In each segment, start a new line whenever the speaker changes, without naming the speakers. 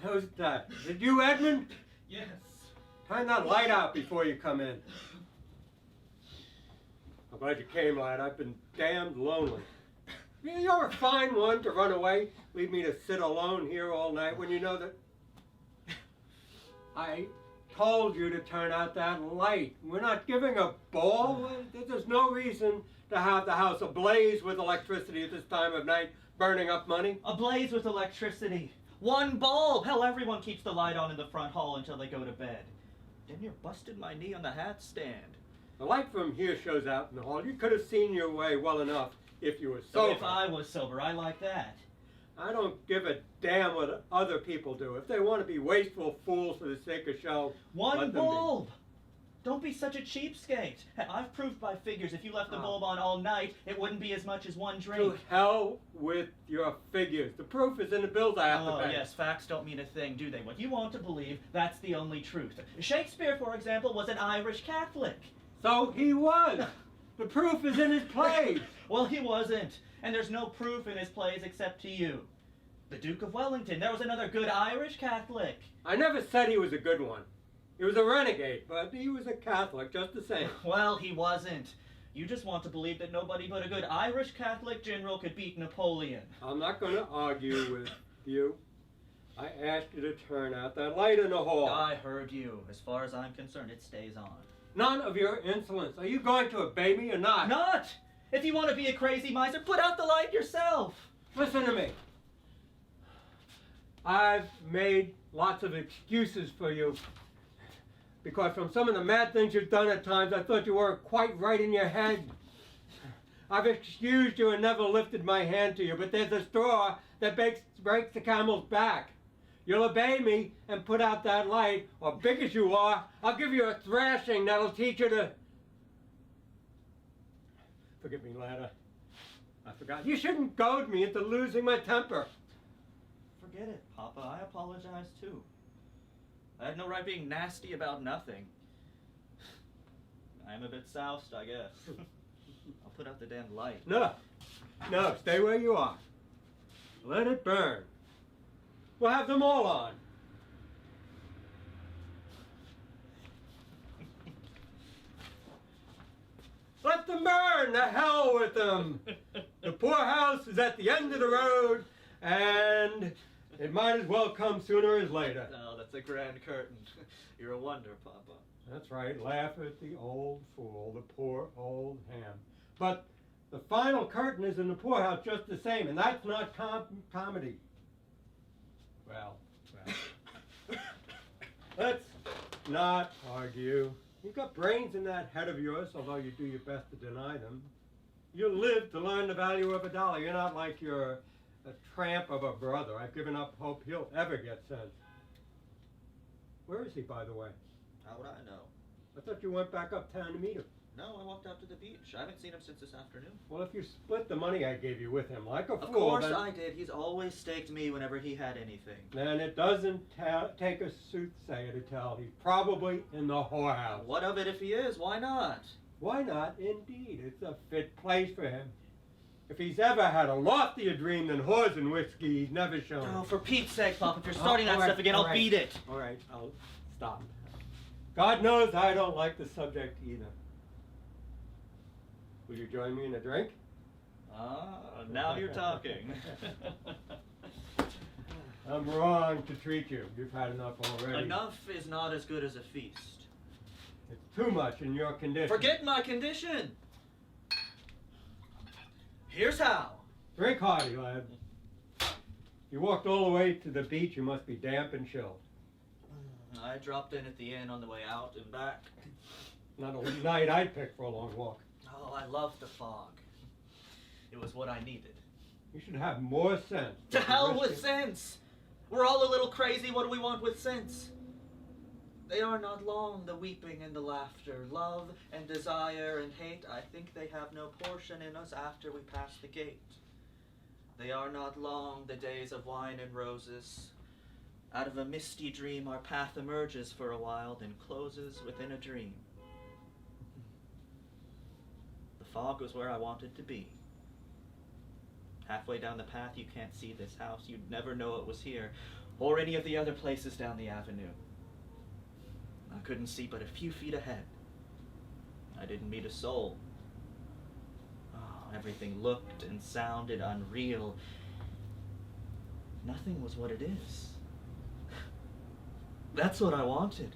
Who's that? Is it you, Edmund?
Yes.
Turn that light out before you come in. I'm glad you came, lad. I've been damned lonely. You're a fine one to run away, leave me to sit alone here all night when you know that... I told you to turn out that light. We're not giving a ball. There's no reason to have the house ablaze with electricity at this time of night, burning up money.
Ablaze with electricity. One bulb! Hell, everyone keeps the light on in the front hall until they go to bed. Then you busted my knee on the hat stand.
The light from here shows out in the hall. You could have seen your way well enough if you were sober.
So if I was sober, I like that.
I don't give a damn what other people do. If they want to be wasteful fools for the sake of show,
one bulb! Don't be such a cheapskate. I've proved by figures if you left the bulb on all night, it wouldn't be as much as one drink.
To hell with your figures. The proof is in the bills I have to pay.
Oh, yes, facts don't mean a thing, do they? What you want to believe, that's the only truth. Shakespeare, for example, was an Irish Catholic.
So he was. The proof is in his plays.
Well, he wasn't. And there's no proof in his plays except to you. The Duke of Wellington, there was another good Irish Catholic.
I never said he was a good one. He was a renegade, but he was a Catholic just the same.
Well, he wasn't. You just want to believe that nobody but a good Irish Catholic general could beat Napoleon.
I'm not going to argue with you. I asked you to turn out that light in the hall.
I heard you. As far as I'm concerned, it stays on.
None of your insolence. Are you going to obey me or not?
Not! If you want to be a crazy miser, put out the light yourself.
Listen to me. I've made lots of excuses for you. Because from some of the mad things you've done at times, I thought you weren't quite right in your head. I've excused you and never lifted my hand to you, but there's a straw that breaks the camel's back. You'll obey me and put out that light, or big as you are, I'll give you a thrashing that'll teach you to... Forgive me, lad, I forgot. You shouldn't goad me into losing my temper.
Forget it, Papa. I apologize, too. I had no right being nasty about nothing. I'm a bit soused, I guess. I'll put out the damn light.
No, stay where you are. Let it burn. We'll have them all on. Let them burn, the hell with them. The poorhouse is at the end of the road, and it might as well come sooner as later.
Oh, that's a grand curtain. You're a wonder, Papa.
That's right. Laugh at the old fool, the poor old ham. But the final curtain is in the poorhouse just the same, and that's not comedy. Well. Let's not argue. You've got brains in that head of yours, although you do your best to deny them. You live to learn the value of a dollar. You're not like a tramp of a brother. I've given up hope he'll ever get sense. Where is he, by the way?
How would I know?
I thought you went back uptown to meet him.
No, I walked out to the beach. I haven't seen him since this afternoon.
Well, if you split the money I gave you with him like a fool...
Of course I did. He's always staked me whenever he had anything.
Then it doesn't take a soothsayer to tell. He's probably in the whorehouse.
What of it if he is? Why not?
Why not? Indeed. It's a fit place for him. If he's ever had a loftier dream than whores and whiskey, he's never shown.
Oh, for Pete's sake, Pop, if you're starting that stuff again, I'll beat it.
All right, I'll stop. God knows I don't like the subject either. Will you join me in a drink?
Ah, now you're talking.
I'm wrong to treat you. You've had enough already.
Enough is not as good as a feast.
It's too much in your condition.
Forget my condition. Here's how.
Drink hearty, lad. You You walked all the way to the beach. You must be damp and chilled.
I dropped in at the inn on the way out and back.
Not a night I'd pick for a long walk.
Oh, I love the fog. It was what I needed.
You should have more sense.
To hell with sense! We're all a little crazy. What do we want with sense? They are not long, the weeping and the laughter, love and desire and hate. I think they have no portion in us after we pass the gate. They are not long, the days of wine and roses. Out of a misty dream our path emerges for a while, then closes within a dream. The fog was where I wanted to be. Halfway down the path you can't see this house. You'd never know it was here, or any of the other places down the avenue. I couldn't see but a few feet ahead. I didn't meet a soul. Oh, everything looked and sounded unreal. Nothing was what it is. That's what I wanted.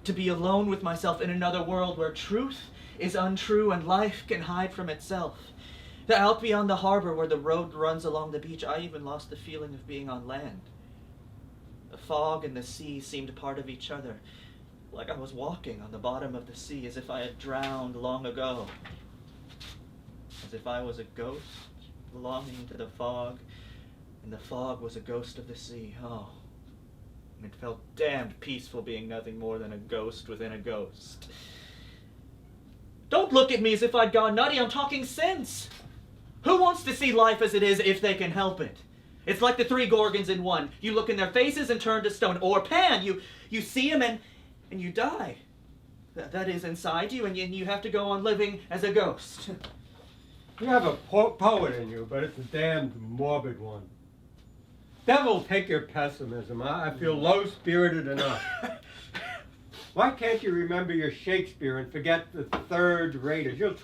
To be alone with myself in another world where truth is untrue and life can hide from itself. Out beyond the harbor where the road runs along the beach, I even lost the feeling of being on land. The fog and the sea seemed part of each other, like I was walking on the bottom of the sea, as if I had drowned long ago. As if I was a ghost belonging to the fog, and the fog was a ghost of the sea. Oh, it felt damned peaceful being nothing more than a ghost within a ghost. Don't look at me as if I'd gone nutty. I'm talking sense. Who wants to see life as it is if they can help it? It's like the three Gorgons in one. You look in their faces and turn to stone. Or Pan, you see them and you die. That is inside you, and you have to go on living as a ghost.
You have a poet in you, but it's a damned morbid one. Devil take your pessimism. I feel low-spirited enough. Why can't you remember your Shakespeare and forget the third-raters? You'll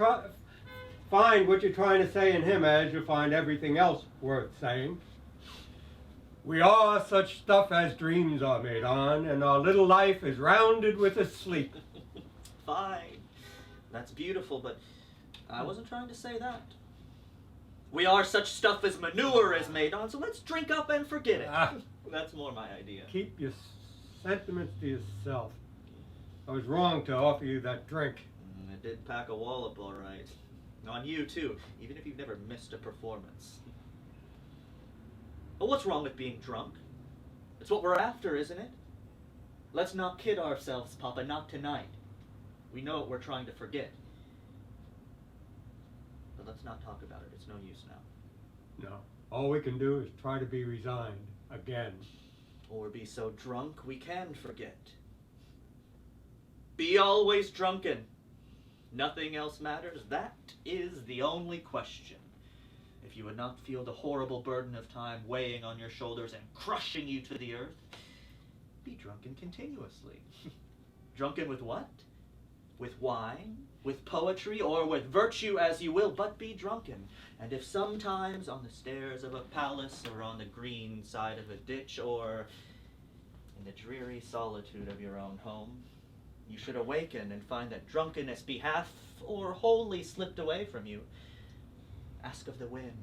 find what you're trying to say in him as you'll find everything else worth saying. We are such stuff as dreams are made on, and our little life is rounded with a sleep.
Fine. That's beautiful, but I wasn't trying to say that. We are such stuff as manure is made on, so let's drink up and forget it. That's more my idea.
Keep your sentiments to yourself. I was wrong to offer you that drink.
It did pack a wallop, all right. On you, too, even if you've never missed a performance. But what's wrong with being drunk? It's what we're after, isn't it? Let's not kid ourselves, Papa, not tonight. We know what we're trying to forget. But let's not talk about it. It's no use now.
No. All we can do is try to be resigned again.
Or be so drunk we can forget. Be always drunken. Nothing else matters. That is the only question. If you would not feel the horrible burden of time weighing on your shoulders and crushing you to the earth, be drunken continuously. Drunken with what? With wine, with poetry, or with virtue as you will, but be drunken. And if sometimes on the stairs of a palace, or on the green side of a ditch, or in the dreary solitude of your own home, you should awaken and find that drunkenness be half or wholly slipped away from you, ask of the wind,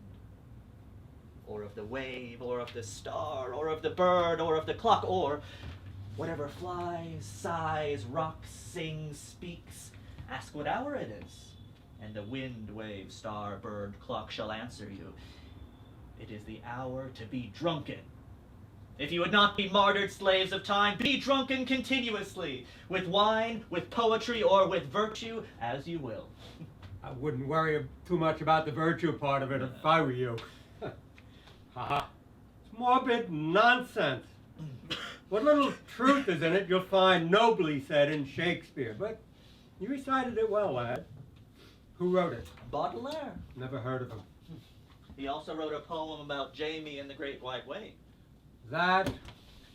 or of the wave, or of the star, or of the bird, or of the clock, or whatever flies, sighs, rocks, sings, speaks. Ask what hour it is, and the wind, wave, star, bird, clock shall answer you. It is the hour to be drunken. If you would not be martyred slaves of time, be drunken continuously, with wine, with poetry, or with virtue, as you will.
I wouldn't worry too much about the virtue part of it if I were you. Haha. It's morbid nonsense. What little truth is in it you'll find nobly said in Shakespeare. But you recited it well, lad. Who wrote it?
Baudelaire.
Never heard of him.
He also wrote a poem about Jamie and the Great White Way.
That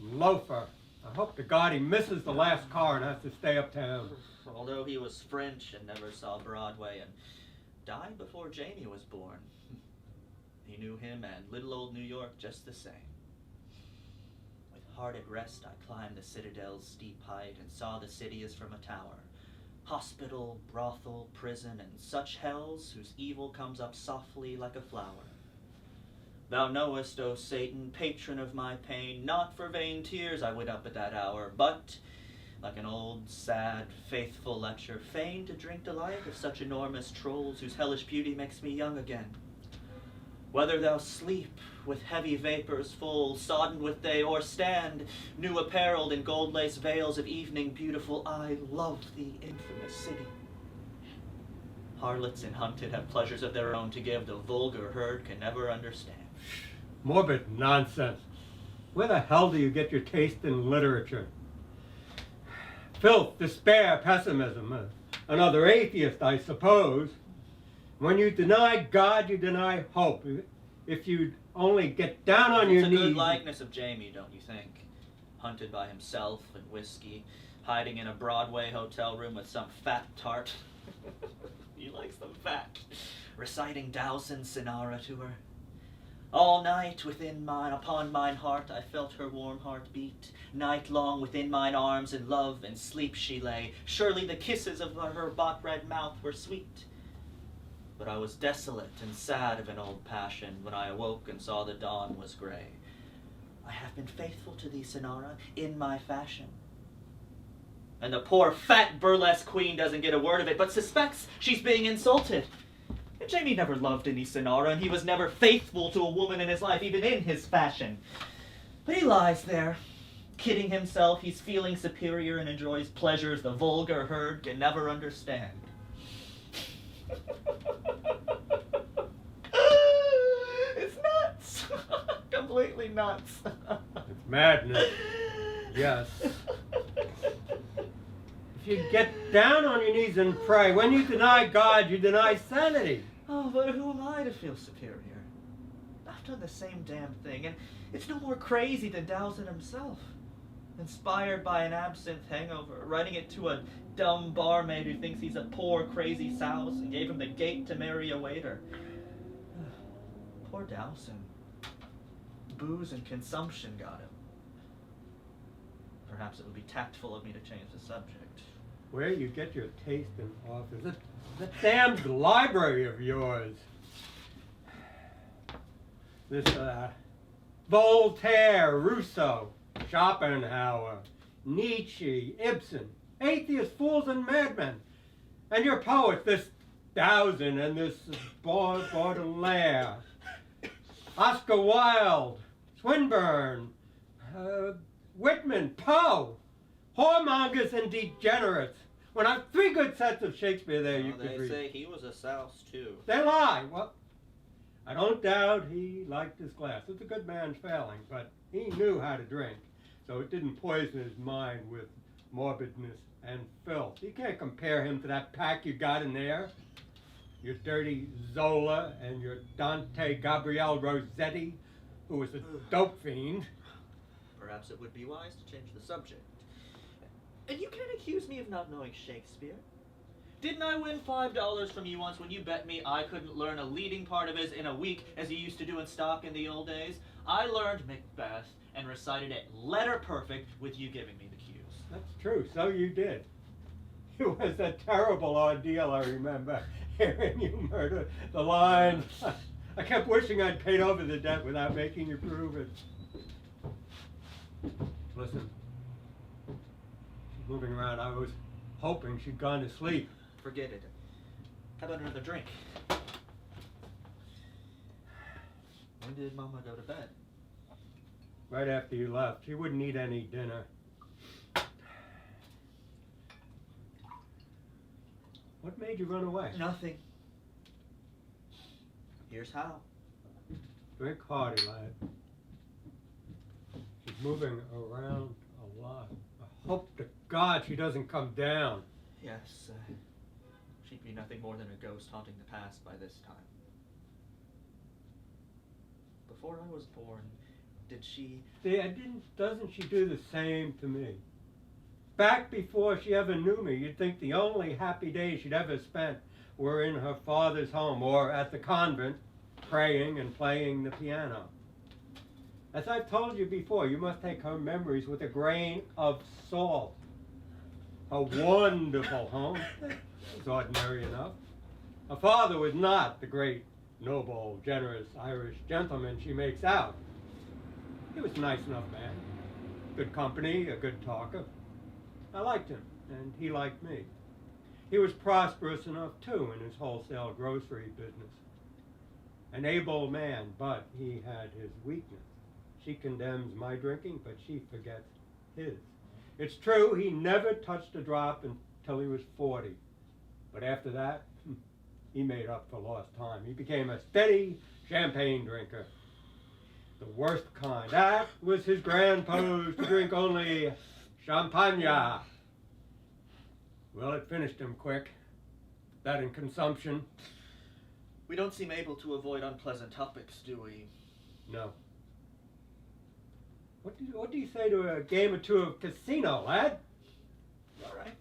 loafer. I hope to God he misses the last car and has to stay uptown.
Although he was French and never saw Broadway and died before Jamie was born. He knew him and little old New York just the same. With heart at rest, I climbed the citadel's steep height and saw the city as from a tower. Hospital, brothel, prison, and such hells whose evil comes up softly like a flower. Thou knowest, O Satan, patron of my pain, not for vain tears I went up at that hour, but, like an old, sad, faithful lecher, fain to drink delight of such enormous trolls whose hellish beauty makes me young again. Whether thou sleep with heavy vapors full, sodden with day, or stand, new apparelled in gold-lace veils of evening beautiful, I love thee, infamous city. Harlots and hunted have pleasures of their own to give, the vulgar herd can never understand.
Morbid nonsense. Where the hell do you get your taste in literature? Filth, despair, pessimism. Another atheist, I suppose. When you deny God, you deny hope. If you'd only get down on your knees...
It's a good likeness of Jamie, don't you think? Hunted by himself and whiskey, hiding in a Broadway hotel room with some fat tart. He likes them fat. Reciting Dowson's sonata to her. All night within mine, upon mine heart, I felt her warm heart beat. Night long within mine arms in love and sleep she lay. Surely the kisses of her bot-red mouth were sweet. But I was desolate and sad of an old passion when I awoke and saw the dawn was gray. I have been faithful to thee, Sonara, in my fashion. And the poor fat burlesque queen doesn't get a word of it, but suspects she's being insulted. And Jamie never loved any Sonara, and he was never faithful to a woman in his life, even in his fashion. But he lies there, kidding himself he's feeling superior and enjoys pleasures the vulgar herd can never understand. It's nuts. Completely nuts.
It's madness. Yes. If you get down on your knees and pray, when you deny God, you deny sanity.
Oh, but who am I to feel superior? I've done the same damn thing, and it's no more crazy than Dowson himself. Inspired by an absinthe hangover, writing it to a dumb barmaid who thinks he's a poor, crazy souse and gave him the gate to marry a waiter. Poor Dowson. Booze and consumption got him. Perhaps it would be tactful of me to change the subject.
Where you get your taste in authors. That damned library of yours. This, Voltaire, Rousseau, Schopenhauer, Nietzsche, Ibsen, atheists, fools, and madmen. And your poets, this Dowson and this Baudelaire, Oscar Wilde, Swinburne, Whitman, Poe, whoremongers and degenerates. When I've 3 good sets of Shakespeare there, you could read.
They say he was a souse, too.
They lie. Well, I don't doubt he liked his glass. It's a good man's failing, but he knew how to drink, so it didn't poison his mind with morbidness and filth. You can't compare him to that pack you got in there. Your dirty Zola and your Dante Gabriel Rossetti, who was a dope fiend.
Perhaps it would be wise to change the subject. And you can't accuse me of not knowing Shakespeare. Didn't I win $5 from you once when you bet me I couldn't learn a leading part of his in a week as you used to do in stock in the old days? I learned Macbeth and recited it letter perfect with you giving me the cues.
That's true, so you did. It was a terrible ordeal, I remember, hearing you murder the lines. I kept wishing I'd paid over the debt without making you prove it. Listen, she's moving around. I was hoping she'd gone to sleep.
Forget it. How about another drink? When did Mama go to bed?
Right after you left. She wouldn't eat any dinner. What made you run away?
Nothing. Here's how.
Drink hardy, lad. She's moving around a lot. I hope to God she doesn't come down.
Yes, she'd be nothing more than a ghost haunting the past by this time. Before I was born, did she...
Doesn't she do the same to me? Back before she ever knew me, you'd think the only happy days she'd ever spent were in her father's home or at the convent, praying and playing the piano. As I've told you before, you must take her memories with a grain of salt. A wonderful home. It was ordinary enough. Her father was not the great noble, generous Irish gentleman she makes out. He was a nice enough man. Good company, a good talker. I liked him, and he liked me. He was prosperous enough, too, in his wholesale grocery business. An able man, but he had his weakness. She condemns my drinking, but she forgets his. It's true, he never touched a drop until he was 40. But after that, he made up for lost time. He became a steady champagne drinker. The worst kind. That was his grand pose, to drink only champagne. Well, it finished him quick. That and consumption.
We don't seem able to avoid unpleasant topics, do we?
No. What do you say to a game or two of casino, lad?
All right.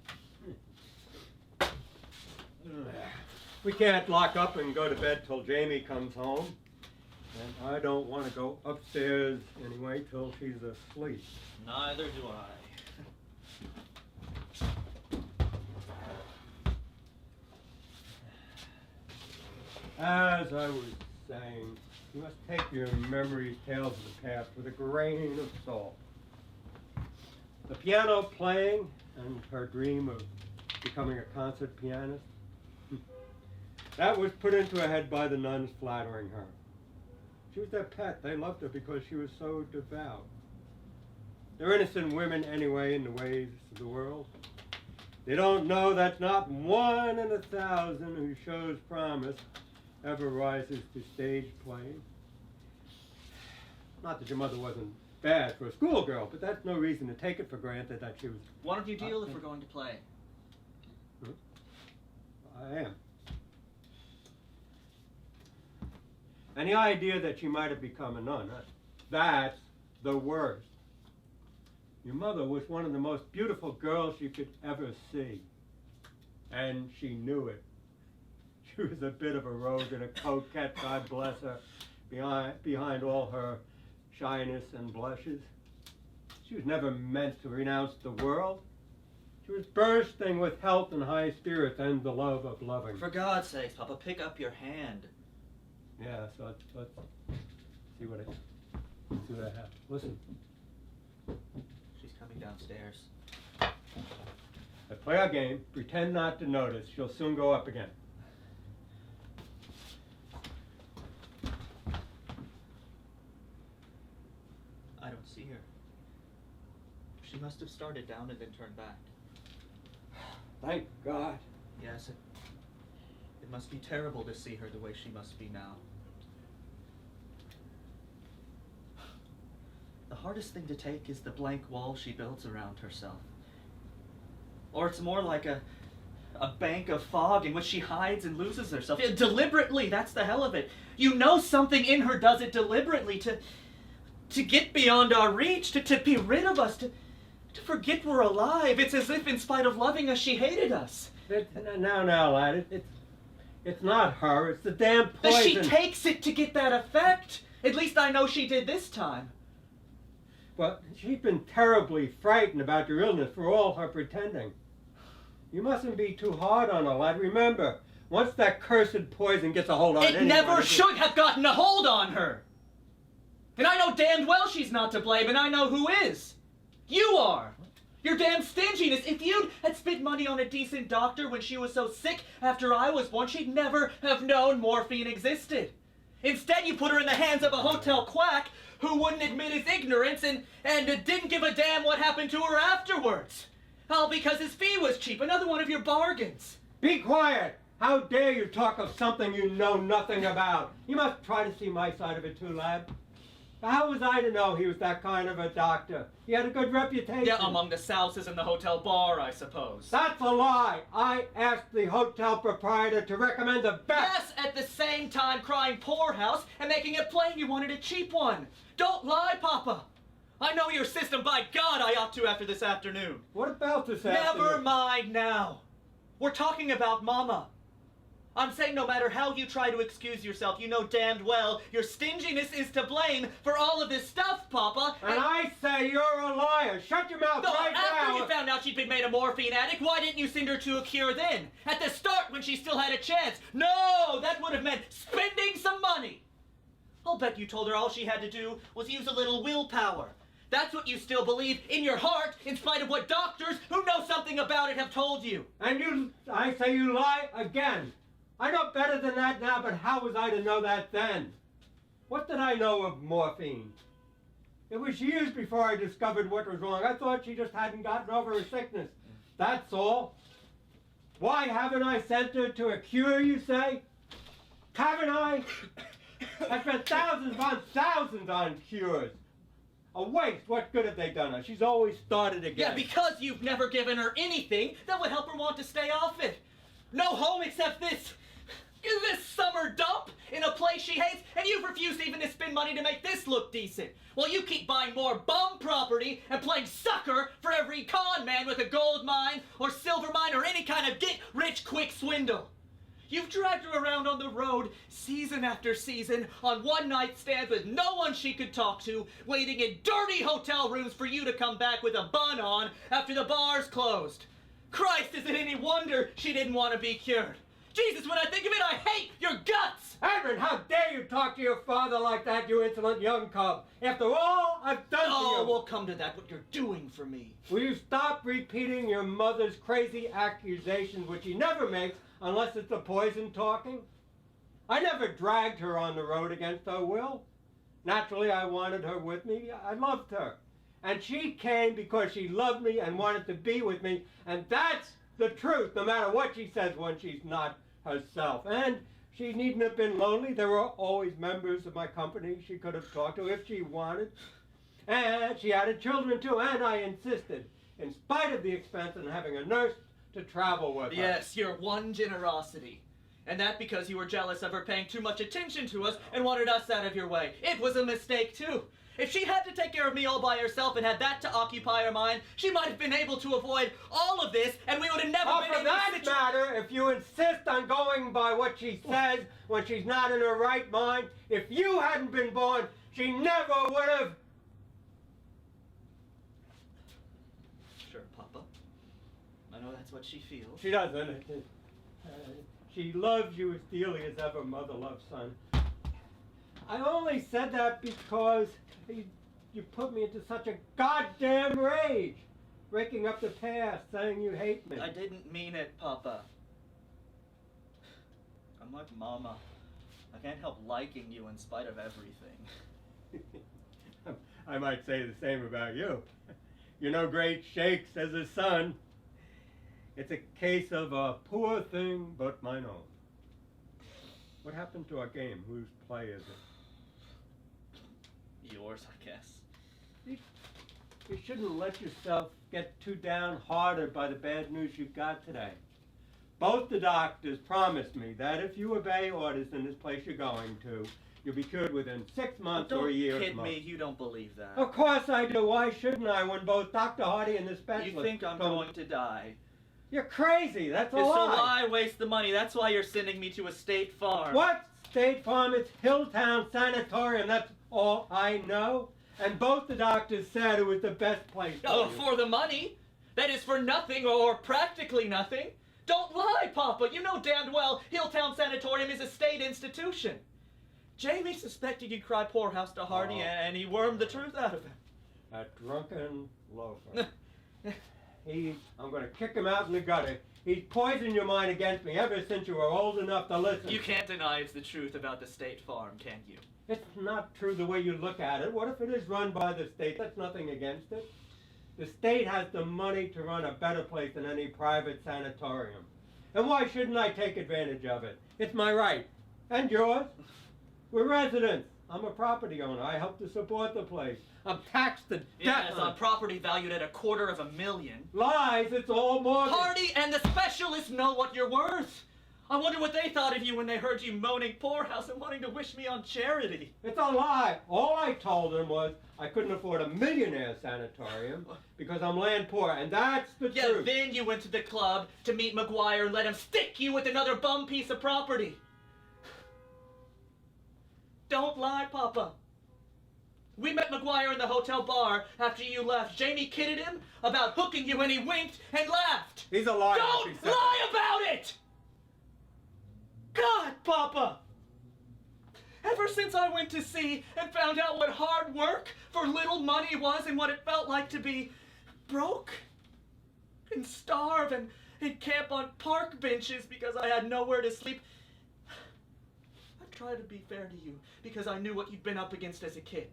We can't lock up and go to bed till Jamie comes home. And I don't want to go upstairs anyway till she's asleep.
Neither do I.
As I was saying, you must take your memories, tales of the past with a grain of salt. The piano playing and her dream of becoming a concert pianist, that was put into her head by the nuns flattering her. She was their pet. They loved her because she was so devout. They're innocent women anyway in the ways of the world. They don't know that not 1 in 1,000 who shows promise ever rises to stage play. Not that your mother wasn't bad for a schoolgirl, but that's no reason to take it for granted that she was...
Why don't you deal if we're going to play?
I am. And the idea that she might have become a nun, that's the worst. Your mother was one of the most beautiful girls you could ever see. And she knew it. She was a bit of a rogue and a coquette, God bless her, behind all her shyness and blushes. She was never meant to renounce the world. She was bursting with health and high spirits and the love of loving.
For God's sakes, Papa, pick up your hand.
Yeah, so let's see what I have. Listen.
She's coming downstairs.
I play our game, pretend not to notice. She'll soon go up again.
I don't see her. She must have started down and then turned back.
Thank God.
Yes, it must be terrible to see her the way she must be now. The hardest thing to take is the blank wall she builds around herself. Or it's more like a bank of fog in which she hides and loses herself. Yeah, deliberately, that's the hell of it. You know something in her does it deliberately to get beyond our reach, to be rid of us, to forget we're alive. It's as if in spite of loving us, she hated us.
Now, lad, it's not her, it's the damn poison.
She takes it to get that effect. At least I know she did this time.
But she's been terribly frightened about your illness for all her pretending. You mustn't be too hard on her, lad. Remember, once that cursed poison gets a hold on anyone...
It never should have gotten a hold on her! And I know damned well she's not to blame, and I know who is. You are! Your damn stinginess. If you'd had spent money on a decent doctor when she was so sick after I was born, she'd never have known morphine existed. Instead, you put her in the hands of a hotel quack who wouldn't admit his ignorance and didn't give a damn what happened to her afterwards. All because his fee was cheap. Another one of your bargains.
Be quiet! How dare you talk of something you know nothing about? You must try to see my side of it too, lad. How was I to know he was that kind of a doctor? He had a good reputation.
Yeah, among the souses in the hotel bar, I suppose.
That's a lie. I asked the hotel proprietor to recommend the best.
Yes, at the same time crying poorhouse and making it plain you wanted a cheap one. Don't lie, Papa. I know your system. By God, I ought to after this afternoon.
What about this afternoon?
Never mind now. We're talking about Mama. I'm saying no matter how you try to excuse yourself, you know damned well your stinginess is to blame for all of this stuff, Papa.
And I say you're a liar. Shut your mouth
No,
right
after
now.
you found out she'd been made a morphine addict, why didn't you send her to a cure then? At the start when she still had a chance. No, that would have meant spending some money. I'll bet you told her all she had to do was use a little willpower. That's what you still believe in your heart, in spite of what doctors who know something about it have told you.
And I say you lie again. I know better than that now, but how was I to know that then? What did I know of morphine? It was years before I discovered what was wrong. I thought she just hadn't gotten over her sickness. That's all. Why haven't I sent her to a cure, you say? Haven't I? I spent thousands upon thousands on cures. A waste. What good have they done her? She's always started again.
Yeah, because you've never given her anything that would help her want to stay off it. No home except this summer dump in a place she hates, and you've refused even to spend money to make this look decent. Well, you keep buying more bum property and playing sucker for every con man with a gold mine or silver mine or any kind of get-rich-quick swindle. You've dragged her around on the road season after season on one-night stands with no one she could talk to, waiting in dirty hotel rooms for you to come back with a bun on after the bars closed. Christ, is it any wonder she didn't want to be cured? Jesus, when I think of it, I hate your guts!
Edwin, how dare you talk to your father like that, you insolent young cub? After all I've done to you.
Oh, we'll come to that, what you're doing for me.
Will you stop repeating your mother's crazy accusations, which she never makes unless it's the poison talking? I never dragged her on the road against her will. Naturally, I wanted her with me. I loved her. And she came because she loved me and wanted to be with me. And that's the truth, no matter what she says when she's not herself. And she needn't have been lonely. There were always members of my company she could have talked to if she wanted. And she added children too, and I insisted, in spite of the expense, in having a nurse to travel with her.
Yes, your one generosity. And that because you were jealous of her paying too much attention to us and wanted us out of your way. It was a mistake too. If she had to take care of me all by herself and had that to occupy her mind, she might have been able to avoid all of this, and we would have never been
For that matter, if you insist on going by what she says when she's not in her right mind, if you hadn't been born, she never would have.
Sure, Papa. I know that's what she feels.
She doesn't. She loves you as dearly as ever mother loves son. I only said that because you put me into such a goddamn rage, breaking up the past, saying you hate me.
I didn't mean it, Papa. I'm like Mama. I can't help liking you in spite of everything.
I might say the same about you. You're no great shake, says his son. It's a case of a poor thing but mine own. What happened to our game? Whose play is it?
Yours, I guess.
You shouldn't let yourself get too downhearted by the bad news you got today. Both the doctors promised me that if you obey orders in this place you're going to, you'll be cured within 6 months or a year.
Don't kid me, you don't believe that.
Of course I do. Why shouldn't I when both Dr. Hardy and the specialist...
You think I'm going to die.
You're crazy. That's a
It's
lie.
a lie, waste the money. That's why you're sending me to a state farm.
What State Farm? It's Hilltown Sanatorium. That's all I know. And both the doctors said it was the best place for
Oh,
you.
for the money? That is for nothing or practically nothing. Don't lie, Papa. You know damned well Hilltown Sanatorium is a state institution. Jamie suspected you'd cry poorhouse to Hardy, and he wormed the truth out of him.
That drunken loafer. I'm going to kick him out in the gutter. He's poisoned your mind against me ever since you were old enough to listen.
You can't deny it's the truth about the state farm, can you?
It's not true the way you look at it. What if it is run by the state? That's nothing against it. The state has the money to run a better place than any private sanatorium. And why shouldn't I take advantage of it? It's my right. And yours. We're residents. I'm a property owner. I help to support the place. I'm taxed to death.
Yes, on property valued at $250,000.
Lies. It's all mortgage.
Hardy and the specialists know what you're worth. I wonder what they thought of you when they heard you moaning poorhouse and wanting to wish me on charity.
It's a lie. All I told them was I couldn't afford a millionaire sanatorium because I'm land poor, and that's the truth.
Then you went to the club to meet McGuire and let him stick you with another bum piece of property. Don't lie, Papa. We met McGuire in the hotel bar after you left. Jamie kidded him about hooking you and he winked and laughed.
He's a liar.
Don't lie about it! God, Papa! Ever since I went to sea and found out what hard work for little money was and what it felt like to be broke and starve and camp on park benches because I had nowhere to sleep, I've tried to be fair to you because I knew what you'd been up against as a kid.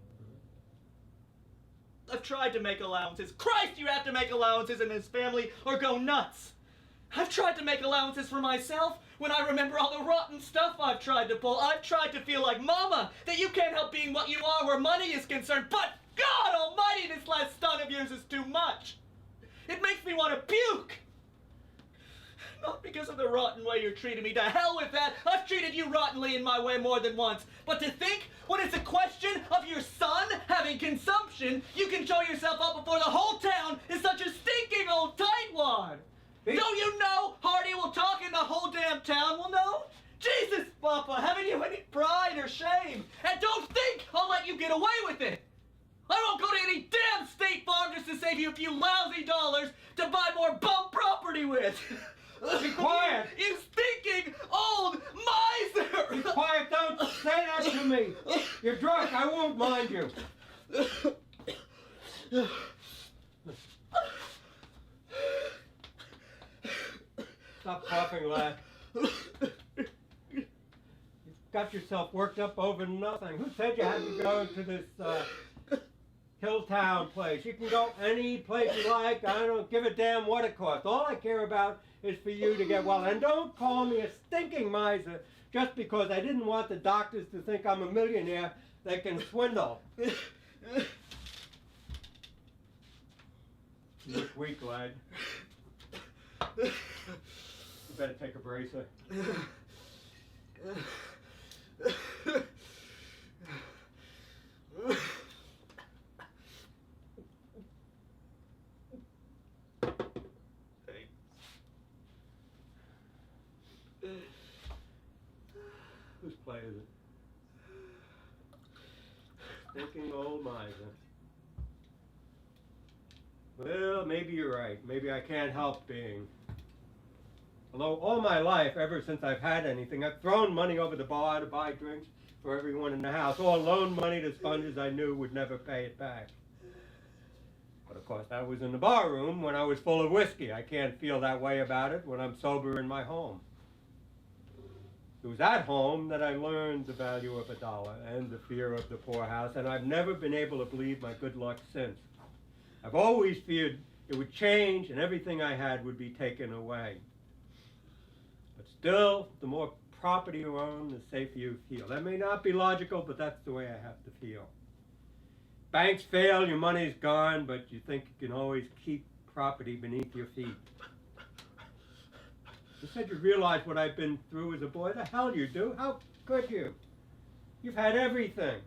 I've tried to make allowances. Christ, you have to make allowances in his family or go nuts. I've tried to make allowances for myself when I remember all the rotten stuff I've tried to pull. I've tried to feel like Mama, that you can't help being what you are where money is concerned. But God almighty, this last stunt of yours is too much. It makes me want to puke. Not because of the rotten way you're treating me. To hell with that. I've treated you rottenly in my way more than once. But to think when it's a question of your son having consumption, you can show yourself up before the whole town is such a stinking old tightwad. Don't you know Hardy will talk and the whole damn town will know? Jesus, Papa, haven't you any pride or shame? And don't think I'll let you get away with it. I won't go to any damn State Farm just to save you a few lousy dollars to buy more bum property with.
Be quiet!
You stinking old miser!
Be quiet, don't say that to me. You're drunk, I won't mind you. Stop coughing, lad. You've got yourself worked up over nothing. Who said you had to go to this Hilltown place? You can go any place you like. I don't give a damn what it costs. All I care about is for you to get well. And don't call me a stinking miser just because I didn't want the doctors to think I'm a millionaire that can swindle. You look weak, lad. You better take a bracer. Whose play is it? Stinking old miser. Well, maybe you're right. Maybe I can't help being. Although all my life, ever since I've had anything, I've thrown money over the bar to buy drinks for everyone in the house, or loaned money to sponges I knew would never pay it back. But of course, that was in the bar room when I was full of whiskey. I can't feel that way about it when I'm sober in my home. It was at home that I learned the value of $1 and the fear of the poorhouse, and I've never been able to believe my good luck since. I've always feared it would change and everything I had would be taken away. But still, the more property you own, the safer you feel. That may not be logical, but that's the way I have to feel. Banks fail, your money's gone, but you think you can always keep property beneath your feet. You said you realize what I've been through as a boy. The hell you do. How could you? You've had everything.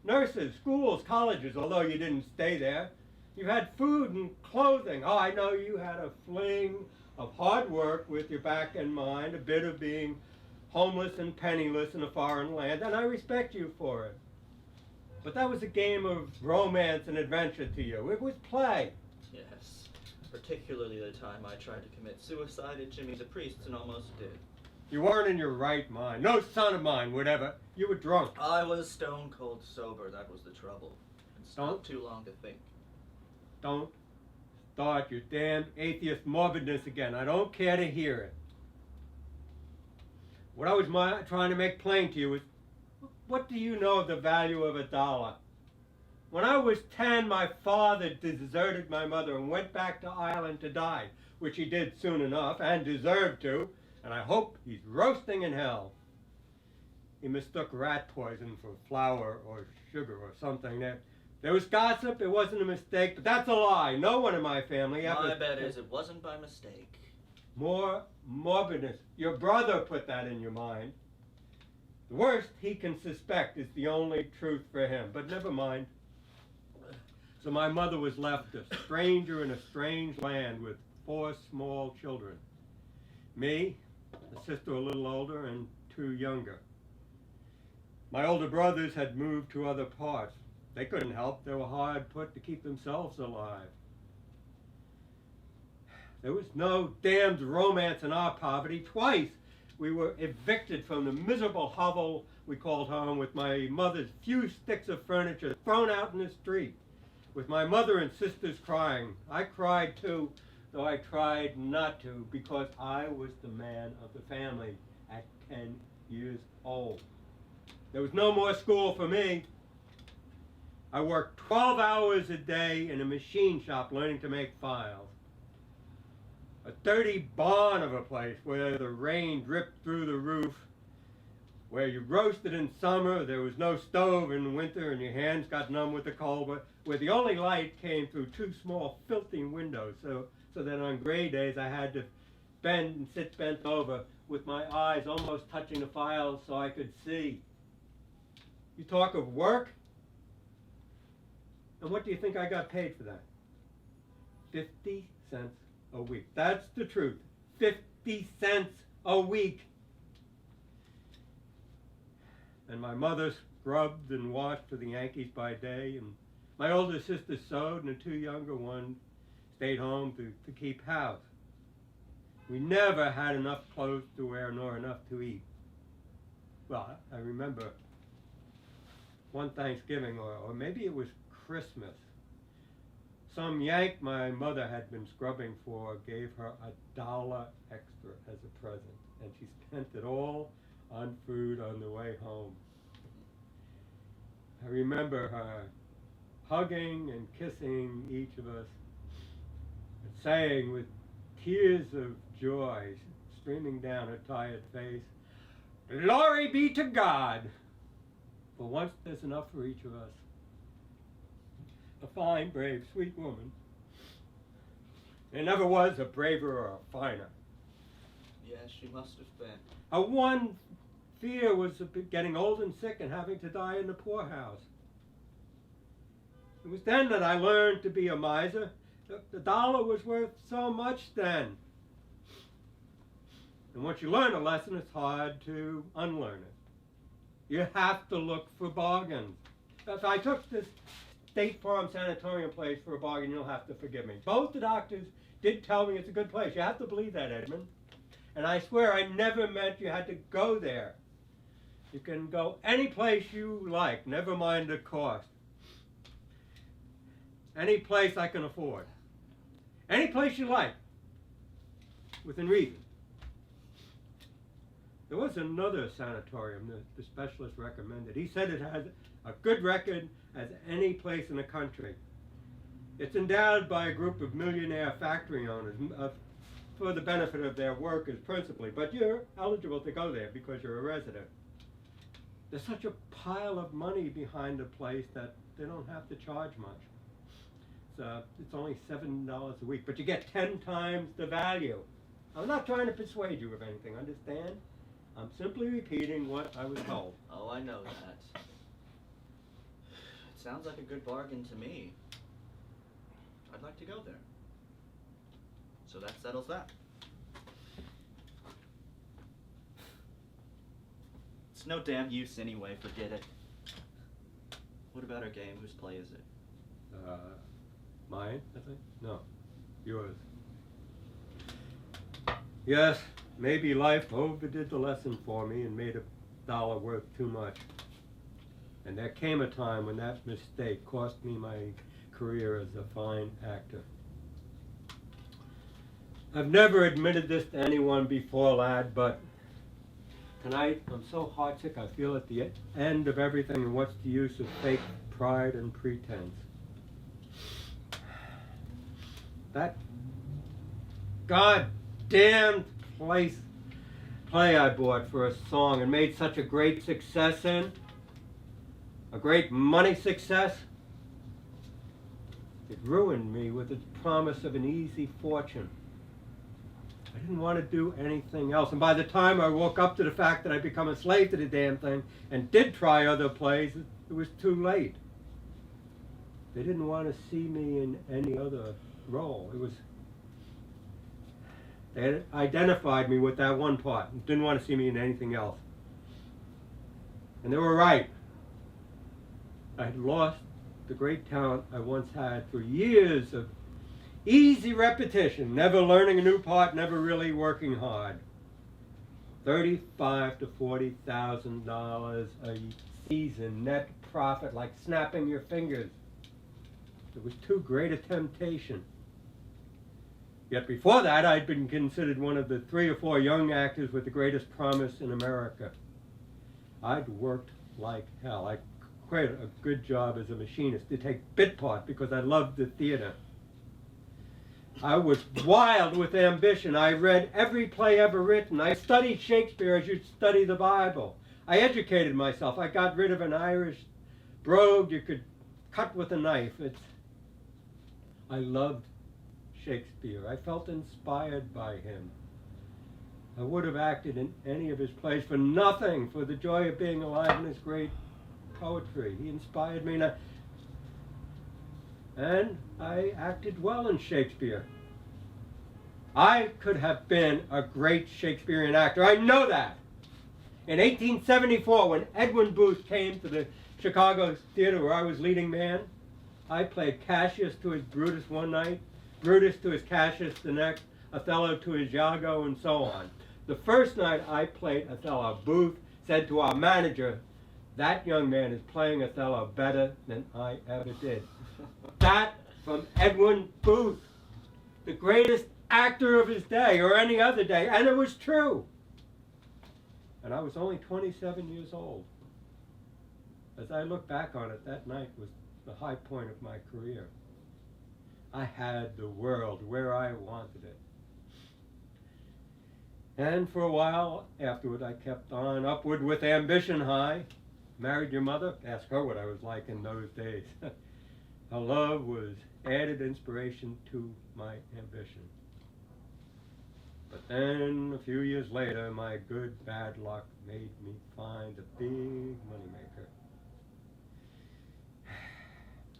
Nurses, schools, colleges, although you didn't stay there. You've had food and clothing. Oh, I know you had a fling of hard work with your back and mind, a bit of being homeless and penniless in a foreign land, and I respect you for it. But that was a game of romance and adventure to you. It was play.
Yes, particularly the time I tried to commit suicide at Jimmy the Priest's and almost did.
You weren't in your right mind. No son of mine would ever. You were drunk.
I was stone cold sober, that was the trouble. It's not too long to think.
Don't start your damn atheist morbidness again. I don't care to hear it. What I was trying to make plain to you is, what do you know of the value of $1? When I was 10, my father deserted my mother and went back to Ireland to die, which he did soon enough, and deserved to, and I hope he's roasting in hell. He mistook rat poison for flour or sugar or something. There was gossip, it wasn't a mistake, but that's a lie. No one in my family ever...
My bet is it wasn't by mistake.
More morbidness. Your brother put that in your mind. The worst he can suspect is the only truth for him, but never mind. So my mother was left a stranger in a strange land with 4 small children. Me, a sister a little older, and 2 younger. My older brothers had moved to other parts. They couldn't help. They were hard put to keep themselves alive. There was no damned romance in our poverty. Twice we were evicted from the miserable hovel we called home, with my mother's few sticks of furniture thrown out in the street, with my mother and sisters crying. I cried too, though I tried not to, because I was the man of the family at 10 years old. There was no more school for me. I worked 12 hours a day in a machine shop learning to make files. A dirty barn of a place where the rain dripped through the roof, where you roasted in summer, there was no stove in winter, and your hands got numb with the cold, but where the only light came through 2 small filthy windows, so that on gray days I had to bend and sit bent over with my eyes almost touching the files so I could see. You talk of work, and what do you think I got paid for that? 50 cents a week. That's the truth. 50 cents a week. And my mother scrubbed and washed for the Yankees by day, and my older sister sewed, and the 2 younger ones stayed home to keep house. We never had enough clothes to wear nor enough to eat. Well, I remember one Thanksgiving, or maybe it was Christmas, some Yank my mother had been scrubbing for gave her $1 extra as a present, and she spent it all on food on the way home. I remember her hugging and kissing each of us, and saying with tears of joy streaming down her tired face, "Glory be to God! For once there's enough for each of us." A fine, brave, sweet woman. There never was a braver or a finer.
Yes, she must have been.
Her one fear was of getting old and sick and having to die in the poorhouse. It was then that I learned to be a miser. The dollar was worth so much then. And once you learn a lesson, it's hard to unlearn it. You have to look for bargains. If I took this State Farm Sanatorium place for a bargain, you'll have to forgive me. Both the doctors did tell me it's a good place. You have to believe that, Edmund. And I swear I never meant you had to go there. You can go any place you like, never mind the cost. Any place I can afford. Any place you like, within reason. There was another sanatorium that the specialist recommended. He said it has a good record as any place in the country. It's endowed by a group of millionaire factory owners for the benefit of their workers principally, but you're eligible to go there because you're a resident. There's such a pile of money behind the place that they don't have to charge much. It's only $7 a week, but you get 10 times the value. I'm not trying to persuade you of anything, understand? I'm simply repeating what I was told.
Oh, I know that. It sounds like a good bargain to me. I'd like to go there. So that settles that. It's no damn use anyway, forget it. What about our game? Whose play is it?
Mine, I think? No, yours. Yes, maybe life overdid the lesson for me and made $1 worth too much. And there came a time when that mistake cost me my career as a fine actor. I've never admitted this to anyone before, lad, but tonight I'm so heartsick I feel at the end of everything, and what's the use of fake pride and pretense? That goddamn play I bought for a song and made such a great success in, a great money success, it ruined me with its promise of an easy fortune. I didn't want to do anything else. And by the time I woke up to the fact that I'd become a slave to the damn thing and did try other plays, it was too late. They didn't want to see me in any other role. They had identified me with that one part and didn't want to see me in anything else. And they were right. I had lost the great talent I once had for years of easy repetition, never learning a new part, never really working hard. $35,000 to $40,000 a season net profit, like snapping your fingers. It was too great a temptation. Yet before that, I'd been considered one of the 3 or 4 young actors with the greatest promise in America. I'd worked like hell. I quit a good job as a machinist to take bit part because I loved the theater. I was wild with ambition. I read every play ever written. I studied Shakespeare as you'd study the Bible. I educated myself. I got rid of an Irish brogue you could cut with a knife. I loved Shakespeare. I felt inspired by him. I would have acted in any of his plays for nothing, for the joy of being alive in his great poetry. He inspired me, and I acted well in Shakespeare. I could have been a great Shakespearean actor. I know that. In 1874, when Edwin Booth came to the Chicago theater where I was leading man, I played Cassius to his Brutus one night, Brutus to his Cassius the next, Othello to his Iago, and so on. The first night I played Othello, Booth said to our manager, "That young man is playing Othello better than I ever did." That from Edwin Booth, the greatest actor of his day or any other day, and it was true. And I was only 27 years old. As I look back on it, that night was the high point of my career. I had the world where I wanted it. And for a while afterward, I kept on upward with ambition high. Married your mother? Ask her what I was like in those days. Her love was added inspiration to my ambition. But then, a few years later, my good bad luck made me find a big moneymaker.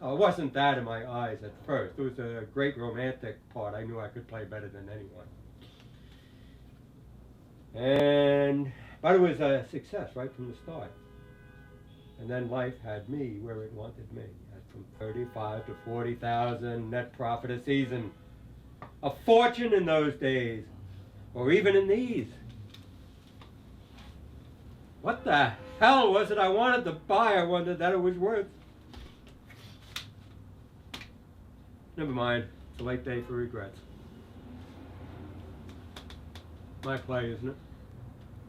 Oh, it wasn't that in my eyes at first. It was a great romantic part. I knew I could play better than anyone. But it was a success right from the start. And then life had me where it wanted me, at from 35 to 40,000 net profit a season. A fortune in those days, or even in these. What the hell was it I wanted to buy? I wondered that it was worth. Never mind. It's a late day for regrets. My play, isn't it?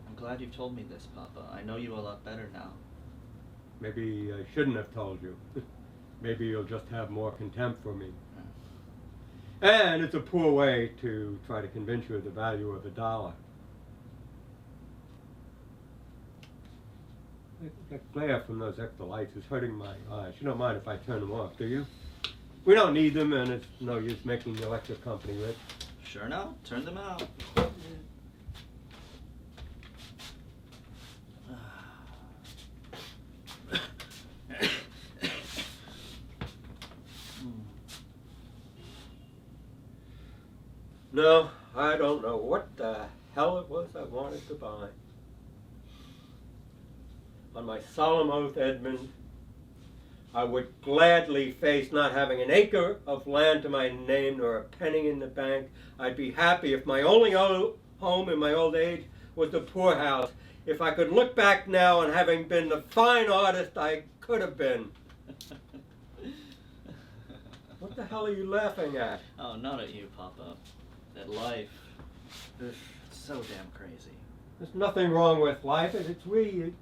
I'm glad you've told me this, Papa. I know you a lot better now.
Maybe I shouldn't have told you. Maybe you'll just have more contempt for me. And it's a poor way to try to convince you of the value of $1. That glare from those extra lights is hurting my eyes. You don't mind if I turn them off, do you? We don't need them, and it's no use making the electric company rich.
Sure no. Turn them out.
No, I don't know what the hell it was I wanted to buy. On my solemn oath, Edmund, I would gladly face not having an acre of land to my name nor a penny in the bank. I'd be happy if my only home in my old age was the poorhouse. If I could look back now on having been the fine artist I could have been. What the hell are you laughing at?
Oh, not at you, Papa. At life. It's so damn crazy.
There's nothing wrong with life. It's we.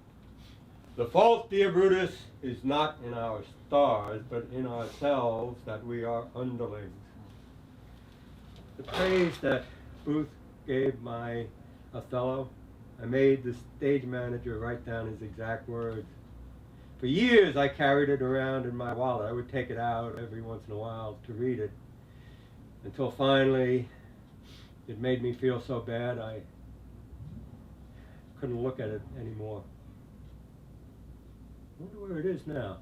The fault, dear Brutus, is not in our stars, but in ourselves that we are underlings. The praise that Booth gave my Othello, I made the stage manager write down his exact words. For years I carried it around in my wallet. I would take it out every once in a while to read it, until finally, It made me feel so bad I couldn't look at it anymore. I wonder where it is now.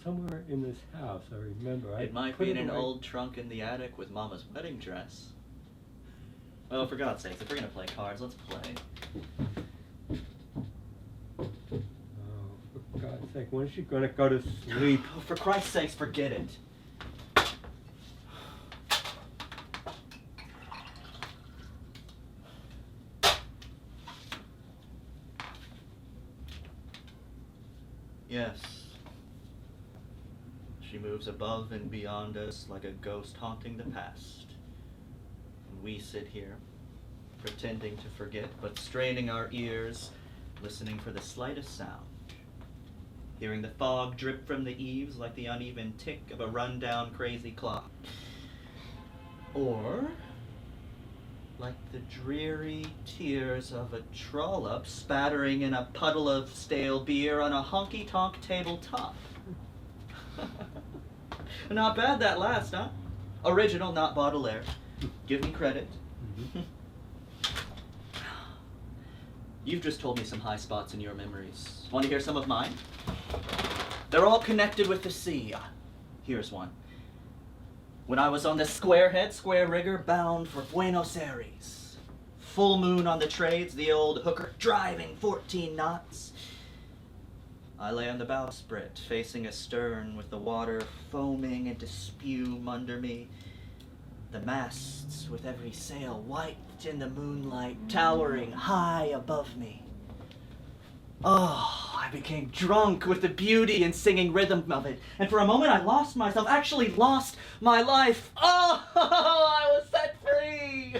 Somewhere in this house, I remember.
It might be in an old trunk in the attic with Mama's wedding dress. Oh, for God's sakes, if we're gonna play cards, let's play.
Oh, for God's sake, when is she gonna go to sleep?
Oh, for Christ's sakes, forget it. Yes. She moves above and beyond us like a ghost haunting the past. And we sit here, pretending to forget, but straining our ears, listening for the slightest sound. Hearing the fog drip from the eaves like the uneven tick of a run-down crazy clock. Or like the dreary tears of a trollop spattering in a puddle of stale beer on a honky-tonk tabletop. Not bad, that last, huh? Original, not Baudelaire. Give me credit. You've just told me some high spots in your memories. Want to hear some of mine? They're all connected with the sea. Here's one. When I was on the square rigger, bound for Buenos Aires. Full moon on the trades, the old hooker driving 14 knots. I lay on the bowsprit, facing astern, with the water foaming into spume under me. The masts, with every sail white in the moonlight, towering high above me. Oh, I became drunk with the beauty and singing rhythm of it, and for a moment I lost myself, actually lost my life. Oh, I was set free!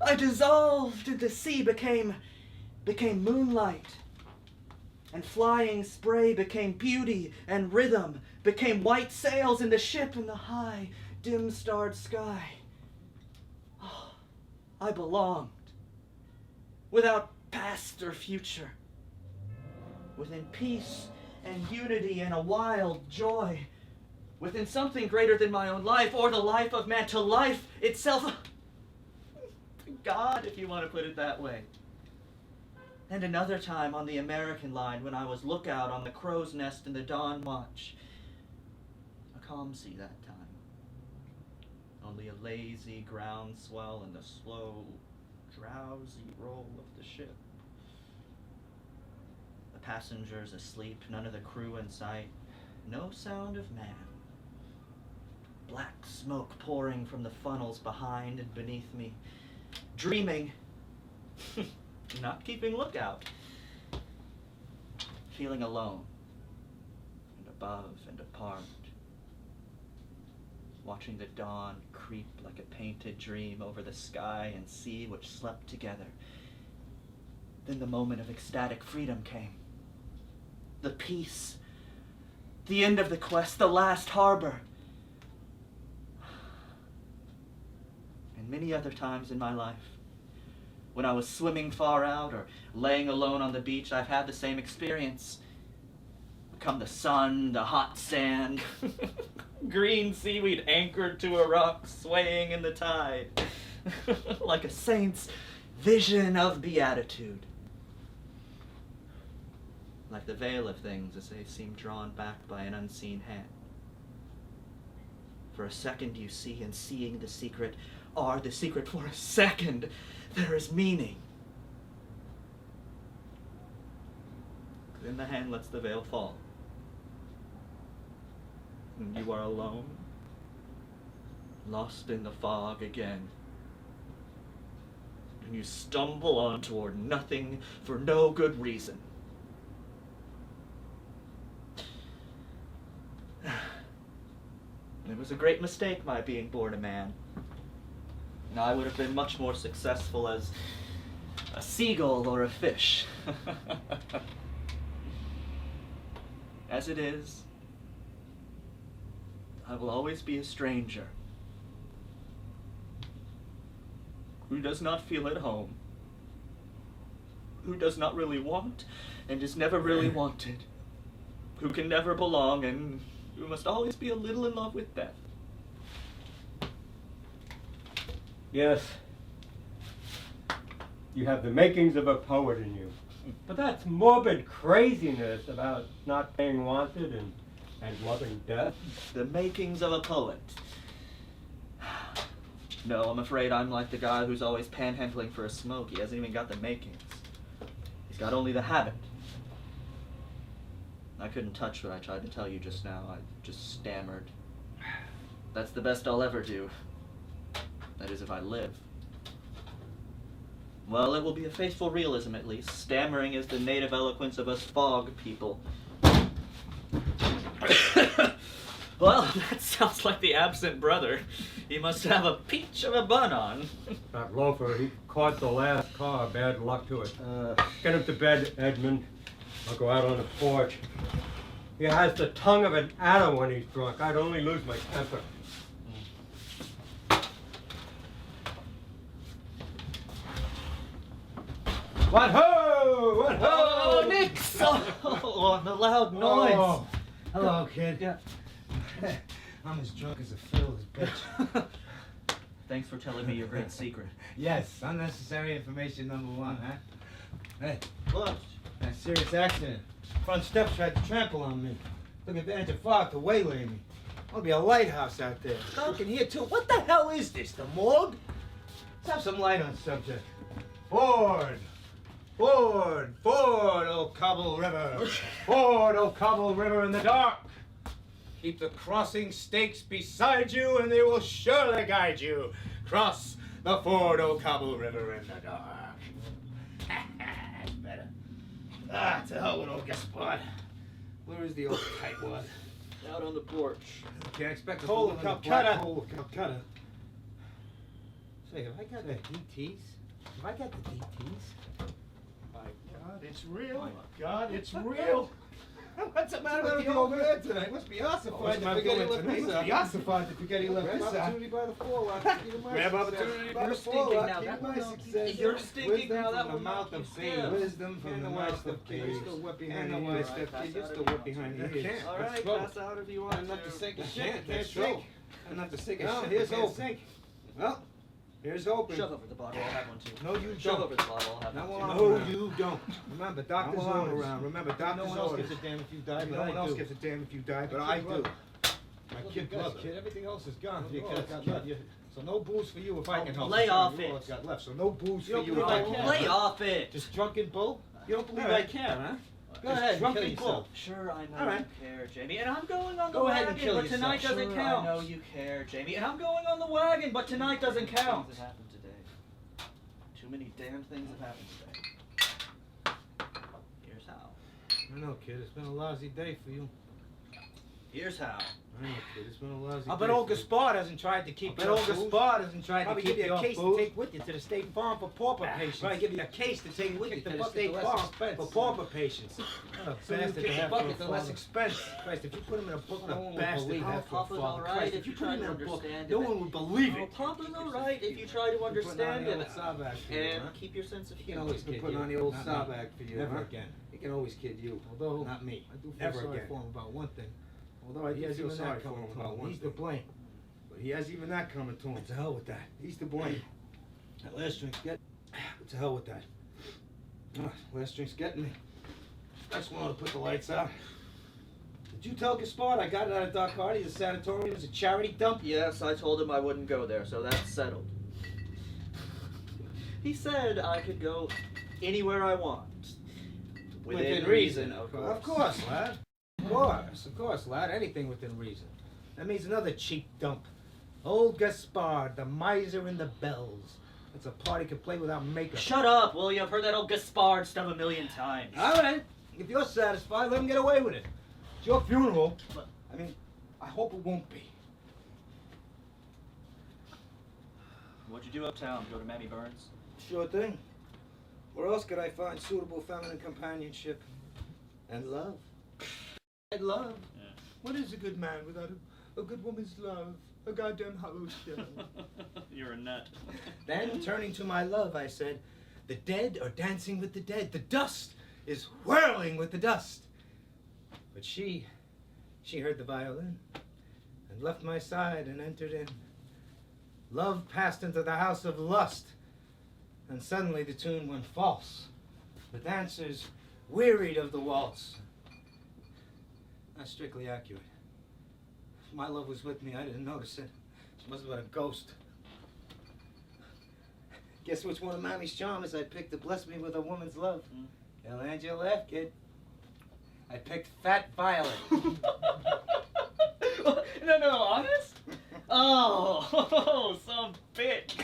I dissolved, and the sea became moonlight. And flying spray became beauty and rhythm, became white sails in the ship in the high, dim-starred sky. Oh, I belonged, without past or future, within peace and unity and a wild joy, within something greater than my own life or the life of man, to life itself. God, if you want to put it that way. And another time on the American line when I was lookout on the crow's nest in the dawn watch. A calm sea that time. Only a lazy groundswell and the slow, drowsy roll of the ship. The passengers asleep, none of the crew in sight. No sound of man. Black smoke pouring from the funnels behind and beneath me. Dreaming. Not keeping lookout. Feeling alone. And above and apart. Watching the dawn creep like a painted dream over the sky and sea which slept together. Then the moment of ecstatic freedom came. The peace. The end of the quest, the last harbor. And many other times in my life, when I was swimming far out or laying alone on the beach, I've had the same experience. Become the sun, the hot sand, green seaweed anchored to a rock, swaying in the tide, like a saint's vision of beatitude. Like the veil of things as they seem drawn back by an unseen hand. For a second you see, and seeing the secret are the secret. For a second there is meaning. Then the hand lets the veil fall. And you are alone, lost in the fog again. And you stumble on toward nothing for no good reason. It was a great mistake, my being born a man. And I would have been much more successful as a seagull or a fish. As it is, I will always be a stranger who does not feel at home, who does not really want and is never really wanted, who can never belong, and who must always be a little in love with death.
Yes. You have the makings of a poet in you. But that's morbid craziness about not being wanted and loving death.
The makings of a poet. No, I'm afraid I'm like the guy who's always panhandling for a smoke. He hasn't even got the makings. He's got only the habit. I couldn't touch what I tried to tell you just now. I just stammered. That's the best I'll ever do. That is, if I live. Well, it will be a faithful realism at least. Stammering is the native eloquence of us fog people. Well, that sounds like the absent brother. He must have a peach of a bun on.
That loafer, he caught the last car. Bad luck to it. Get him to bed, Edmund. I'll go out on the porch. He has the tongue of an adder when he's drunk. I'd only lose my temper. What ho! What ho!
Oh, Nix! Oh, the loud noise.
Oh, hello, kid.
Yeah.
I'm as drunk as a fiddle, this bitch.
Thanks for telling me your great secret.
Yes, unnecessary information number one, huh? Hey,
What?
that serious accident. Front steps tried to trample on me. Took advantage of fog to waylay me. There'll be a lighthouse out there. Looking here, too. What the hell is this, the morgue? Let's have some light on the subject. Ford! Ford! Ford, oh Cobble River! Ford, oh Cobble River in the dark! Keep the crossing stakes beside you, and they will surely guide you. Cross the Ford, oh Cobble River in the dark. That's better. Ah, to hell with old Gaspard. Where is the old tightwad?
Out on the porch.
Can't expect
Hole of Calcutta.
Hole of Calcutta. Say, have I got the DTs? Have I got the DTs?
My God, it's real. My God, it's real.
What's the matter with you over there tonight? Must be ossified to forget he left this out. Ossified to forget he left this out.
Opportunity by the forelock.
Grab opportunity by
You're
the
stinking
forelock.
now.
Keep
That
my
will not
success.
keep- you're stinking
Wisdom
now. That
from
will
the
not
mouth
keep
of
still.
babes. Wisdom from the mouth of
Kid,
babes.
you're still wet behind
And
the
the
ears.
wise stuff, kid, you're still wet behind the ears.
can't.
All right,
Let's
pass out if you want
Enough to sink a
I
ship.
can't,
Can't
that's
sink.
true. Enough to sink a
Well,
ship.
here's
but can't
hoping.
sink. Well, here's hoping.
Shove over the bottle. I'll have one too.
No, you
Shove
don't.
over the bottle. I'll have
No,
one too.
no, you don't. Remember, doctor's
while I'm
orders.
around.
Remember,
No
doctor's
one else
orders.
gives a damn if you die, but
No one
I
else
do.
gives a damn if you die, but
My
I
kid
do.
brother.
My
Look
kid
at this,
brother.
kid. Everything else is gone.
Your
Oh,
kid's
God,
kid.
you- So no booze for you if I can help.
Lay
you.
off
You're all
it.
I've got left. So no booze
You
for
don't
you.
believe
if
I
I
can?
can.
Lay off it.
Just drunken bull? You don't believe
All
I
right.
care, huh? Go
Just
ahead and
drunken
kill
bull.
yourself.
Sure, I know
All right.
you care, Jamie, and I'm going on the
Go
wagon,
ahead and kill
but
yourself.
tonight doesn't
Sure,
count.
I
know you care, Jamie, and I'm going on the wagon, but tonight doesn't count. Things have happened today. Too many damn things have happened today. Here's how.
I know, kid. It's been a lousy day for you.
Here's how.
I know, kid. It's been a lousy
I
day.
bet old
for you.
Gaspard hasn't tried to keep
I bet
you
old
off booze.
Gaspard hasn't tried to
Probably
keep
give you a
off
case
booze.
to take with you to the State Farm for pauper patients.
Probably give you a case to take with you
Kick
to
the
the
bucket,
State
the less
Farm
expense.
for pauper patients. What a
So you
bastard
kick
to
the
have
bucket,
for a
the less
father.
expense.
Christ, if you put him in a book,
No
what
one
a
would
bastard
believe
to
that.
have for a
Papa's
father.
alright
Christ,
if
if
you
you put
try
him
to
in a book,
understand
no
it.
one would believe
Oh,
it.
Papa's alright if you try to understand
Putting on
it.
the old Savak for you,
And
huh?
keep your sense of
He can
humor.
always
Been
kid
putting
you.
on the old
Not me.
Savak for you,
Never
huh?
again. He can always kid you.
Although
Not me.
I do feel
Never
sorry
again.
for him about one thing.
Although I
He
do
has
feel
even
sorry
that
for him
coming to
about
him.
one
He's to
thing.
blame.
But he has even that coming to him.
To hell with that.
He's to blame. That last drink's get. To hell with that. Last drink's getting me. That's one to put the lights out. Did you tell Gaspard I got it out of Doc Hardy's a sanatorium? It's a charity dump?
Yes, I told him I wouldn't go there, so that's settled. He said I could go anywhere I want. Within reason, of course.
Of course, lad. Of course, lad. Anything within reason. That means another cheap dump. Old Gaspard, the miser in the bells. That's a party could play without makeup.
Shut up, will you? I've heard that old Gaspard stuff a million times.
All right. If you're satisfied, let him get away with it. It's your funeral.
But-
I mean, I hope it won't be.
What'd you do uptown? Go to Mammy Burns?
Sure thing. Where else could I find suitable feminine companionship? And love. And love.
Yeah.
What is a good man without a good woman's love? A goddamn hollow shell.
You're a nut.
Then, turning to my love, I said, the dead are dancing with the dead. The dust is whirling with the dust. But she heard the violin and left my side and entered in. Love passed into the house of lust. And suddenly the tune went false. The dancers wearied of the waltz. Not strictly accurate. My love was with me. I didn't notice it. She must have been a ghost. Guess which one of Mammy's charmers I picked to bless me with a woman's love? You'll land your laugh, kid. I picked Fat Violet.
No, honest? Oh, some bitch.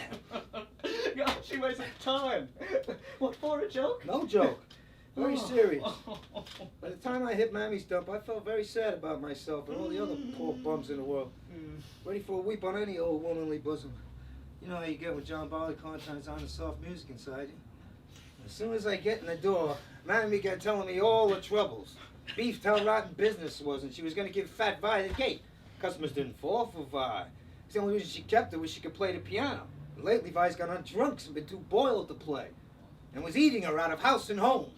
God, she wasted time. What, for a joke?
No joke. Very serious.
Oh.
By the time I hit Mammy's dump, I felt very sad about myself and all the other poor bums in the world. Ready for a weep on any old womanly bosom. You know how you get when John Barleycorn turns on the soft music inside you. As soon as I get in the door, Mammy began telling me all the troubles. Beef, how rotten business was, and she was going to give Fat Vi the gate. Customers didn't fall for Vi. The only reason she kept her was she could play the piano. And lately, Vi's got on drunks and been too boiled to play, and was eating her out of house and home.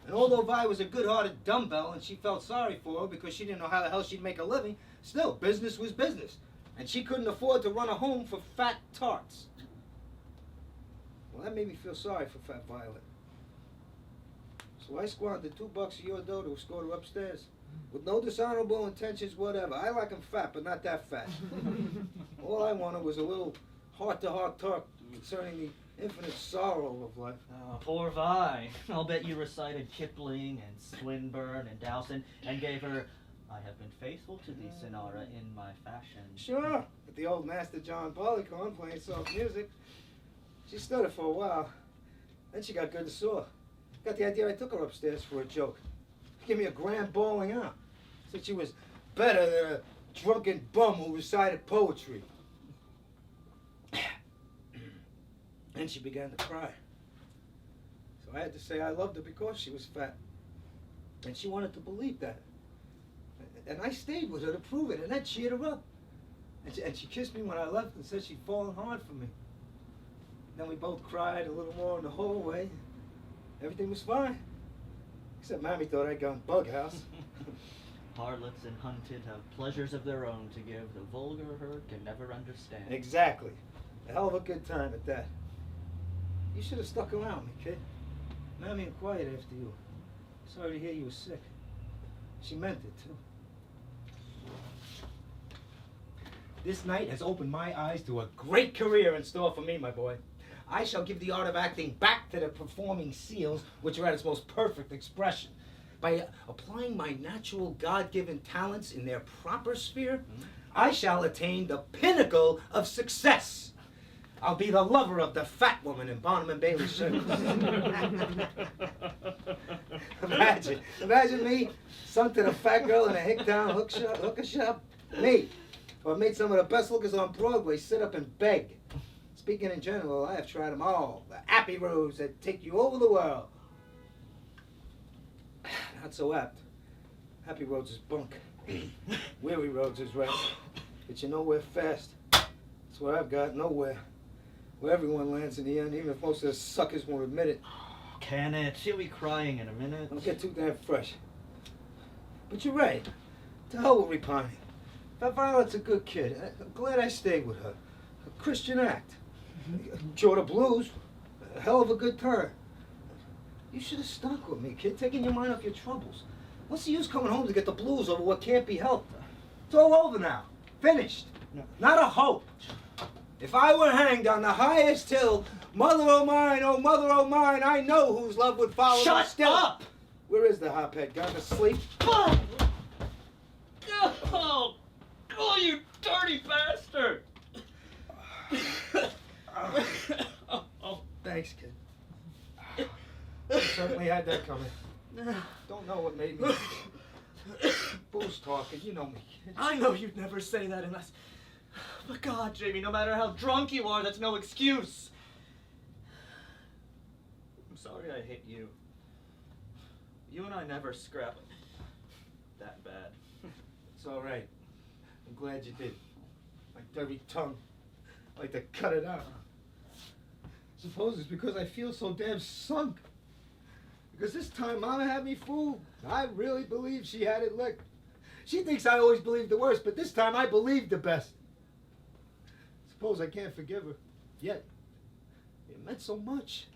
And although Vi was a good-hearted dumbbell, and she felt sorry for her because she didn't know how the hell she'd make a living, still, business was business. And she couldn't afford to run a home for fat tarts. Well, that made me feel sorry for Fat Violet. So I squandered $2 of your dough to escort her upstairs. With no dishonorable intentions whatever. I like 'em fat, but not that fat. All I wanted was a little heart-to-heart talk concerning the infinite sorrow of life.
Oh, poor Vi. I'll bet you recited Kipling and Swinburne and Dowson and gave her, I have been faithful to thee, Sonara, in my fashion.
Sure, with the old master John Barleycorn playing soft music. She stuttered for a while. Then she got good and sore. Got the idea I took her upstairs for a joke. Give me a grand bawling out. Said she was better than a drunken bum who recited poetry. Then she began to cry. So I had to say I loved her because she was fat. And she wanted to believe that. And I stayed with her to prove it, and that cheered her up. And she kissed me when I left and said she'd fallen hard for me. Then we both cried a little more in the hallway. Everything was fine. Except Mammy thought I'd gone bug house.
Harlots and hunted have pleasures of their own to give the vulgar herd can never understand.
Exactly. A hell of a good time at that. You should have stuck around me, kid. Mammy inquired after you. Sorry to hear you were sick. She meant it, too. This night has opened my eyes to a great career in store for me, my boy. I shall give the art of acting back to the performing seals, which are at its most perfect expression. By applying my natural God-given talents in their proper sphere, I shall attain the pinnacle of success. I'll be the lover of the fat woman in Barnum and Bailey's circus. Imagine me, sunk to the fat girl in a Hicktown hooker shop. Me, who have made some of the best lookers on Broadway sit up and beg. Speaking in general, I have tried them all. The happy roads that take you over the world. Not so apt. Happy roads is bunk. Weary roads is right. But you know where fast. That's what I've got, nowhere. Where everyone lands in the end, even if most of the suckers won't admit it.
Can it? She'll be crying in a minute.
Don't get too damn fresh. But you're right. To hell with repining. That Violet's a good kid. I'm glad I stayed with her. A Christian act. Cure the blues. A hell of a good turn. You should have stuck with me, kid, taking your mind off your troubles. What's the use coming home to get the blues over what can't be helped? It's all over now. Finished. No. Not a hope. If I were hanged on the highest hill, mother oh mine, I know whose love would follow me
Shut
still.
up!
Where is the hophead? Gone to sleep?
Oh, you dirty bastard!
Thanks, kid. I certainly had that coming. Don't know what made me. Booze talking, you know me, kid.
I know you'd never say that unless... But God, Jamie, no matter how drunk you are, that's no excuse. I'm sorry I hit you. You and I never scrapped that bad.
It's all right. I'm glad you did. My dirty tongue. I'd like to cut it out. Suppose it's because I feel so damn sunk. Because this time Mama had me fooled. I really believe she had it licked. She thinks I always believe the worst, but this time I believe the best. suppose I can't forgive her. Yet, it meant so much.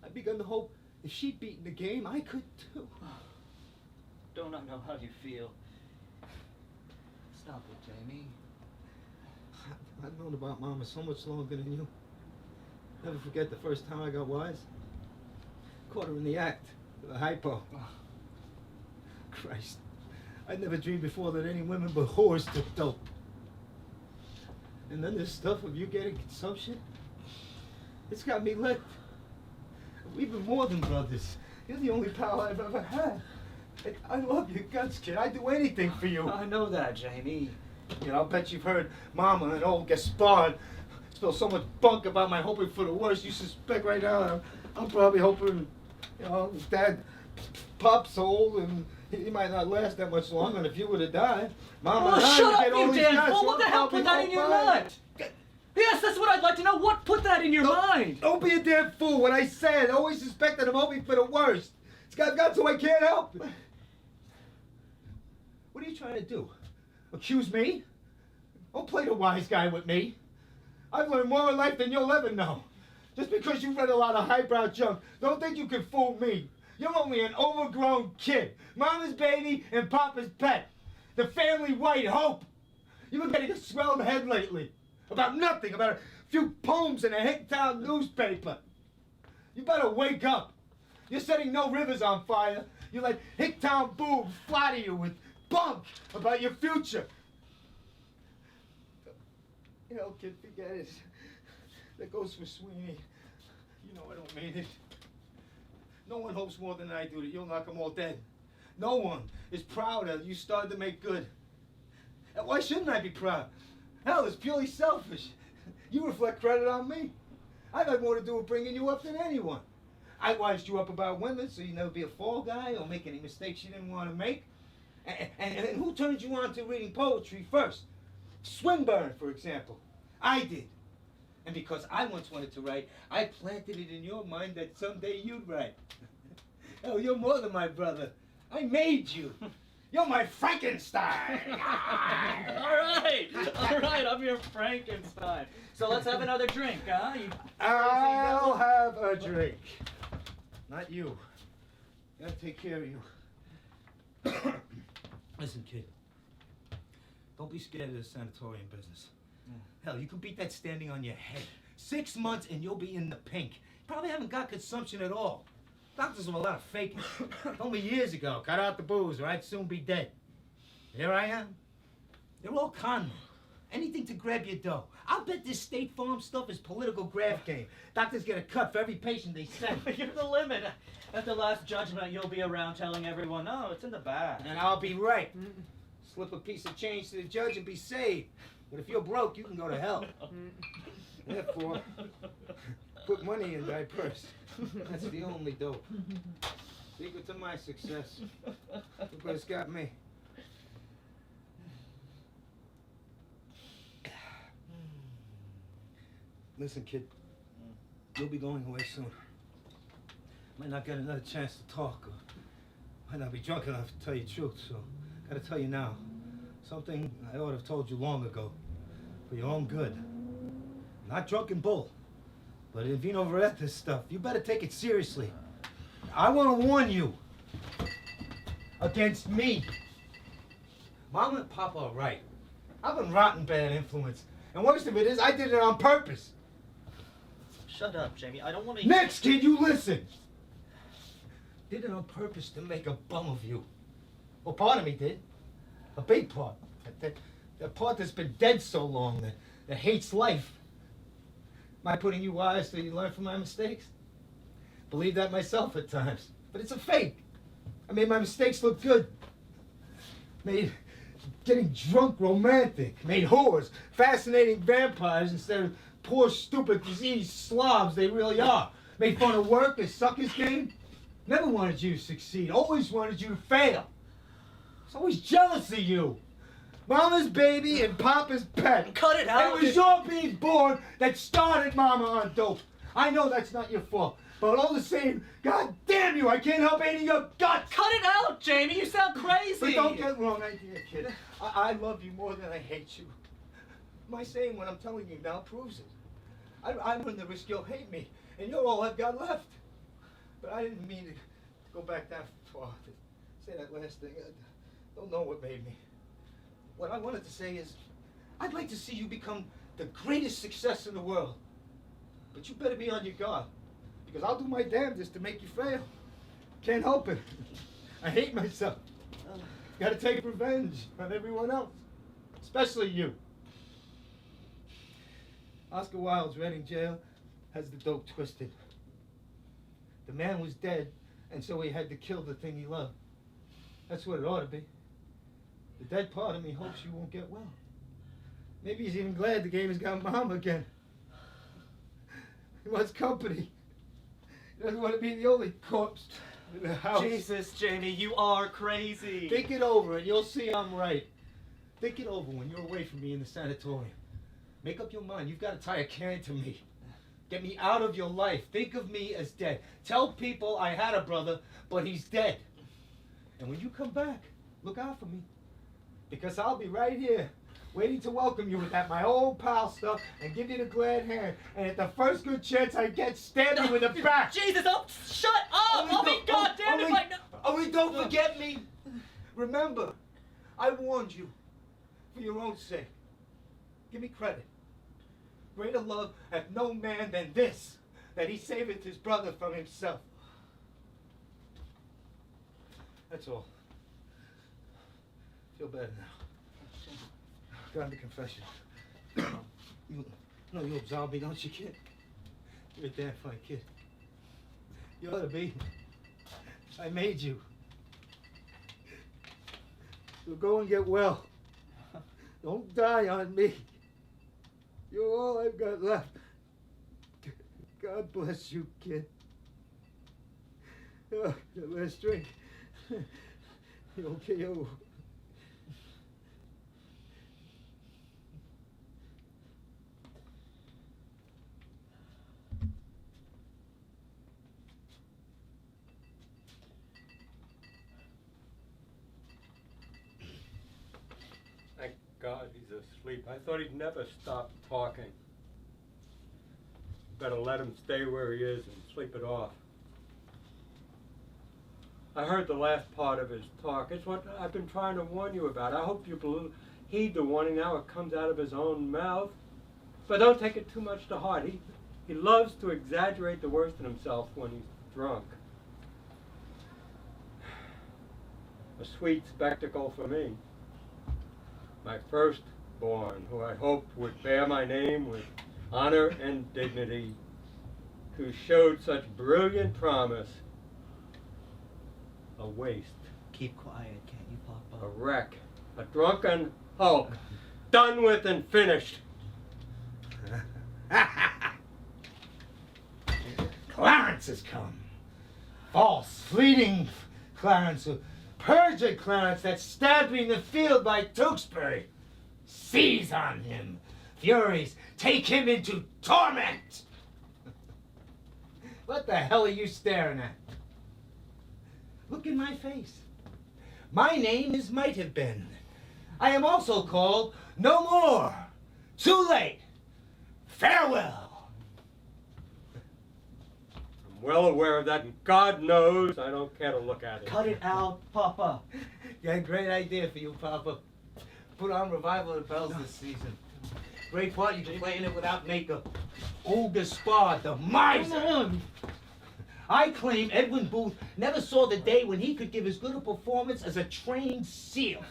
I've begun to hope if she'd beaten the game, I could too.
Don't I know how you feel? Stop it, Jamie.
I've known about Mama so much longer than you. Never forget the first time I got wise. Caught her in the act with a hypo. Christ. I'd never dreamed before that any women but whores took dope. And then this stuff of you getting consumption, it's got me licked. We've been more than brothers. You're the only pal I've ever had. I love your guts, kid. I'd do anything for you.
I know that, Jamie.
You know, I'll bet you've heard Mama and old Gaspard spill so much bunk about my hoping for the worst. You suspect right now I'm probably hoping, you know, Dad, Pop's old and he might not last that much longer. And if you were to die, Mama and I
shut
would
up,
get all
you
these
damn
guys.
fool!
So
What the
I'll
hell
probably
put that in
hope
your
I-
mind? Yes, that's what I'd like to know. What put that in your mind?
Don't be a damn fool. What I said, always suspected I'm hoping for the worst. It's got so I can't help it. What are you trying to do? Accuse me? Don't play the wise guy with me. I've learned more in life than you'll ever know. Just because you've read a lot of highbrow junk, don't think you can fool me. You're only an overgrown kid. Mama's baby and Papa's pet. The family white hope. You've been getting a swelled head lately. About nothing, about a few poems in a Hicktown newspaper. You better wake up. You're setting no rivers on fire. You let Hicktown boobs flatter you with bunk about your future. You know, kid, forget it. That goes for Sweeney. You know I don't mean it. No one hopes more than I do that you'll knock them all dead. No one is proud that you started to make good. And why shouldn't I be proud? Hell, it's purely selfish. You reflect credit on me. I've had more to do with bringing you up than anyone. I wised you up about women so you'd never be a fall guy or make any mistakes you didn't want to make. And who turned you on to reading poetry first? Swinburne, for example. I did. And because I once wanted to write, I planted it in your mind that someday you'd write. Hell, you're more than my brother. I made you. You're my Frankenstein.
All right, I'm your Frankenstein. So let's have another drink, huh?
I'll have a drink. Not you. Gotta take care of you. Listen, kid. Don't be scared of the sanatorium business. Hell, you can beat that standing on your head. 6 months and you'll be in the pink. Probably haven't got consumption at all. Doctors have a lot of faking. Told me years ago, cut out the booze or I'd soon be dead. Here I am. They're all con men. Anything to grab your dough. I'll bet this State Farm stuff is political graft game. Doctors get a cut for every patient they send.
You're the limit. At the last judgment, you'll be around telling everyone, no, it's in the bag.
And I'll be right. Slip a piece of change to the judge and be saved. But if you're broke, you can go to hell. Therefore, put money in thy purse. That's the only dope. Secret to my success. Look what it's got me. Listen, kid. You'll be going away soon. Might not get another chance to talk, or might not be drunk enough to tell you the truth, so gotta tell you now. Something I ought to have told you long ago. For your own good. Not drunken bull. But in Vino Veretta stuff, you better take it seriously. I want to warn you. Against me. Mama and Papa are right. I've been rotten bad influence. And worst of it is, I did it on purpose.
Shut up, Jamie. I don't want to...
Next, kid, you listen. Did it on purpose to make a bum of you. Well, part of me did. A big part. That part that's been dead so long, that hates life. Am I putting you wise so you learn from my mistakes? Believe that myself at times. But it's a fake. I made my mistakes look good. Made getting drunk romantic. Made whores fascinating vampires instead of poor, stupid, diseased slobs they really are. Made fun of work as suckers game. Never wanted you to succeed. Always wanted you to fail. I was always jealous of you. Mama's baby and Papa's pet.
Cut it out.
And it was your being born that started Mama on dope. I know that's not your fault. But all the same, God damn you, I can't help hating your guts.
Cut it out, Jamie. You sound crazy.
But don't get wrong idea, kid. I love you more than I hate you. my saying what I'm telling you now proves it. I run the risk you'll hate me, and you're all I've got left. But I didn't mean to go back that far to say that last thing. I don't know what made me. What I wanted to say is, I'd like to see you become the greatest success in the world. But you better be on your guard, because I'll do my damnedest to make you fail. Can't help it. I hate myself. Gotta take revenge on everyone else, especially you. Oscar Wilde's Reading jail has the dope twisted. The man was dead, and so he had to kill the thing he loved. That's what it ought to be. The dead part of me hopes you won't get well. Maybe he's even glad the game has got Mom again. He wants company. He doesn't want to be the only corpse in the house.
Jesus, Jamie, you are crazy.
Think it over and you'll see I'm right. Think it over when you're away from me in the sanatorium. Make up your mind. You've got to tie a can to me. Get me out of your life. Think of me as dead. Tell people I had a brother, but he's dead. And when you come back, look out for me. Because I'll be right here, waiting to welcome you with that my old pal stuff and give you the glad hand. And at the first good chance I get, stab you in the back.
Jesus, oh, shut up! I'll be goddamned if I know.
Only don't forget me. Remember, I warned you for your own sake. Give me credit. Greater love hath no man than this, that he saveth his brother from himself. That's all. Feel better now. Got the confession. You absolve me, don't you, kid? You're a damn fine kid. You ought to be. I made you. So go and get well. Don't die on me. You're all I've got left. God bless you, kid. Oh, that last drink. You'll KO.
Thank God he's asleep. I thought he'd never stop talking. Better let him stay where he is and sleep it off. I heard the last part of his talk. It's what I've been trying to warn you about. I hope you heed the warning now. It comes out of his own mouth. But don't take it too much to heart. He loves to exaggerate the worst in himself when he's drunk. A sweet spectacle for me. My firstborn, who I hoped would bear my name with honor and dignity, who showed such brilliant promise, a waste.
Keep quiet, can't you, Papa?
A wreck. A drunken hulk. Done with and finished.
Clarence has come. False, fleeting Clarence, who perjured Clarence that stabbed me in the field by Tewkesbury. Seize on him. Furies, take him into torment. What the hell are you staring at? Look in my face. My name is Might Have Been. I am also called No More. Too late. Farewell.
I'm well aware of that, and God knows I don't care to look at it.
Cut it out, Papa.
Yeah, great idea for you, Papa. Put on Revival of the Bells this season. Great part, you can play in it without makeup. Old Gaspard, the miser. I claim Edwin Booth never saw the day when he could give as good a performance as a trained seal.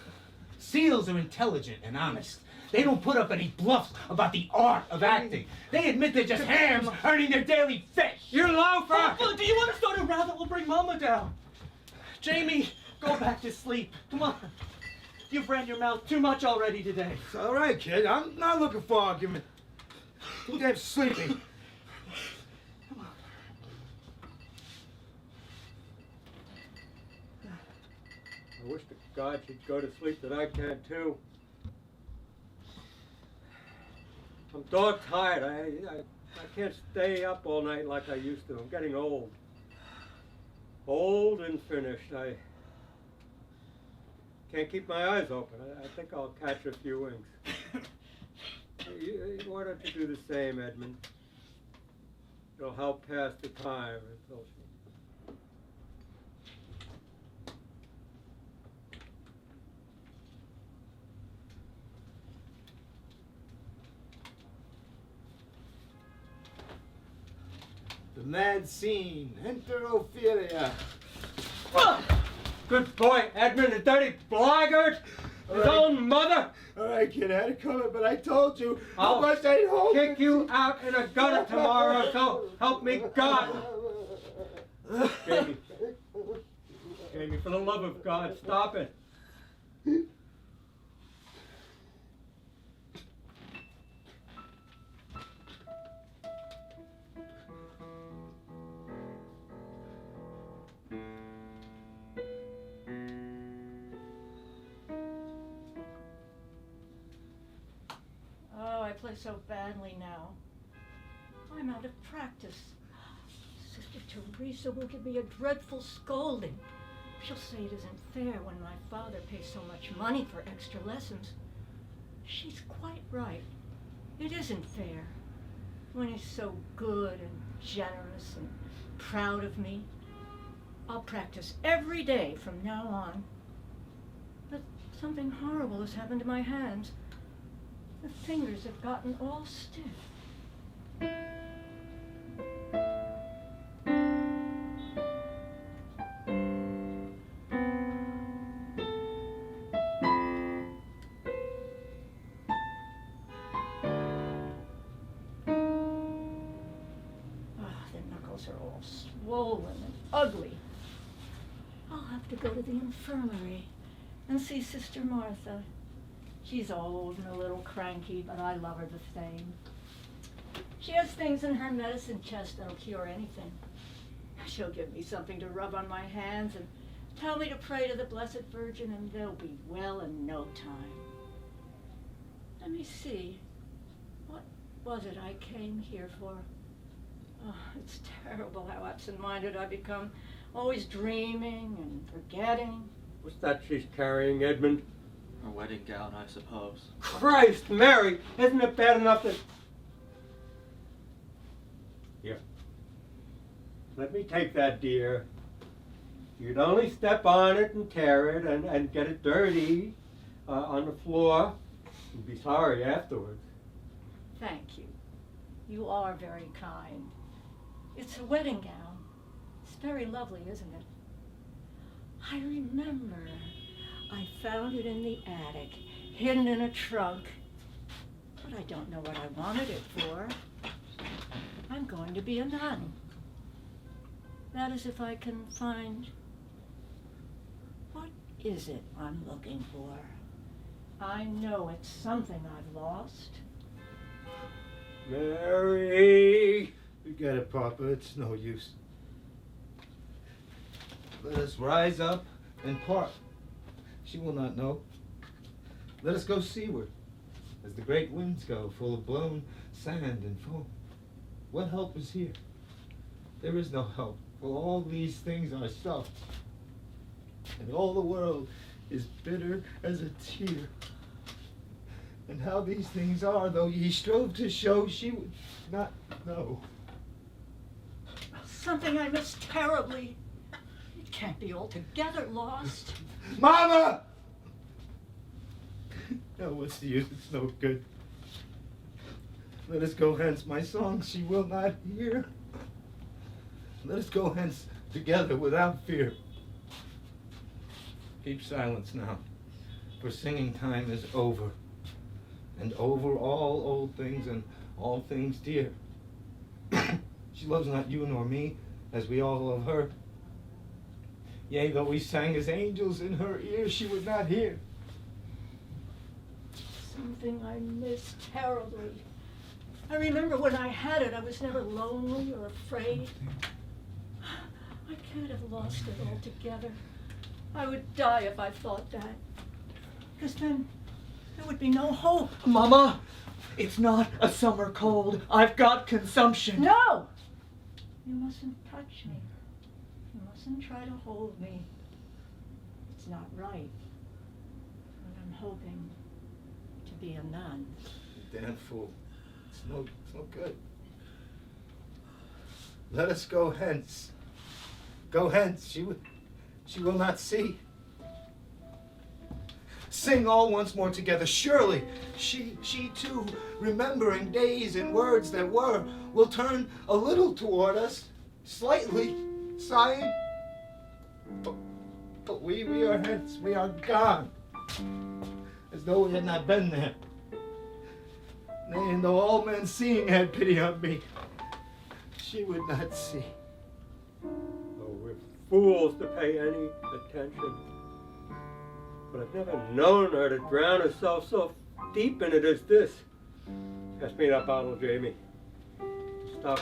Seals are intelligent and honest. They don't put up any bluffs about the art of acting. They admit they're just hams earning their daily fish.
You loafer!
Papa, do you want to start a row that will bring Mama down? Jamie, go back to sleep. Come on. You've ran your mouth too much already today.
It's all right, kid. I'm not looking for argument. Too damn sleepy.
I wish to God she'd go to sleep that I can too. I'm dog tired. I can't stay up all night like I used to. I'm getting old. Old and finished. I can't keep my eyes open. I think I'll catch a few wings. you wanted to do the same, Edmund. It'll help pass the time until she...
The mad scene. Enter Ophelia.
Good boy, Edmund, the dirty blackguard! His own mother!
All right, kid, I had it coming, but I told you how
I'll
much I'd hold
kick you out in a gutter tomorrow, so help me God! Jamie. Jamie, for the love of God, stop it.
Oh, I play so badly now. I'm out of practice. Sister Teresa will give me a dreadful scolding. She'll say it isn't fair when my father pays so much money for extra lessons. She's quite right. It isn't fair when he's so good and generous and proud of me. I'll practice every day from now on. But something horrible has happened to my hands. The fingers have gotten all stiff. The knuckles are all swollen and ugly. I'll have to go to the infirmary and see Sister Martha. She's old and a little cranky, but I love her the same. She has things in her medicine chest that'll cure anything. She'll give me something to rub on my hands and tell me to pray to the Blessed Virgin, and they'll be well in no time. Let me see. What was it I came here for? Oh, it's terrible how absent-minded I become. Always dreaming and forgetting.
What's that she's carrying, Edmund?
Her wedding gown, I suppose.
Christ, Mary! Isn't it bad enough that... Here. Let me take that, dear. You'd only step on it and tear it and get it dirty on the floor. You'd be sorry afterwards.
Thank you. You are very kind. It's a wedding gown. It's very lovely, isn't it? I remember I found it in the attic, hidden in a trunk. But I don't know what I wanted it for. I'm going to be a nun. That is if I can find... What is it I'm looking for? I know it's something I've lost.
Mary!
You get it, Papa. It's no use. Let us rise up and part. She will not know. Let us go seaward, as the great winds go, full of blown sand and foam. What help is here? There is no help, for all these things are stuff, and all the world is bitter as a tear. And how these things are, though ye strove to show, she would not know.
Something I miss terribly. It can't be altogether lost.
Mama! No, what's the use? It's no good. Let us go hence. My song she will not hear. Let us go hence together without fear. Keep silence now, for singing time is over, and over all old things and all things dear. She loves not you nor me, as we all love her. Yea, though we sang as angels in her ear, she would not hear.
Something I miss terribly. I remember when I had it, I was never lonely or afraid. I can't have lost it altogether. I would die if I thought that. Because then there would be no hope.
Mama, it's not a summer cold. I've got consumption.
No! You mustn't touch me. You mustn't try to hold me. It's not right. And I'm hoping to be a nun.
Damn fool. It's no good. Let us go hence. Go hence. She will not see. Sing all once more together. Surely she too, remembering days and words that were, will turn a little toward us, slightly, sighing. But we are hence. We are gone, as though we had not been there. Nay, and though all men seeing had pity on me, she would not see.
Oh, we're fools to pay any attention. But I've never known her to drown herself so deep in it as this. Pass me that bottle, Jamie. Stop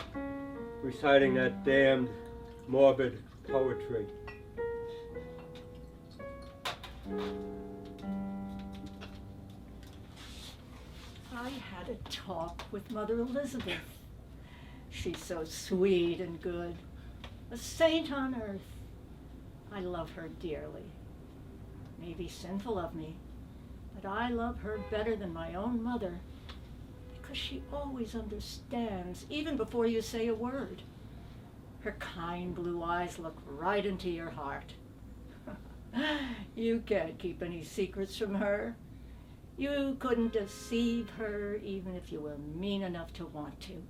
reciting that damned morbid poetry.
I had a talk with Mother Elizabeth. She's so sweet and good, a saint on earth. I love her dearly. Maybe sinful of me, but I love her better than my own mother, because she always understands, even before you say a word. Her kind blue eyes look right into your heart. You can't keep any secrets from her. You couldn't deceive her even if you were mean enough to want to.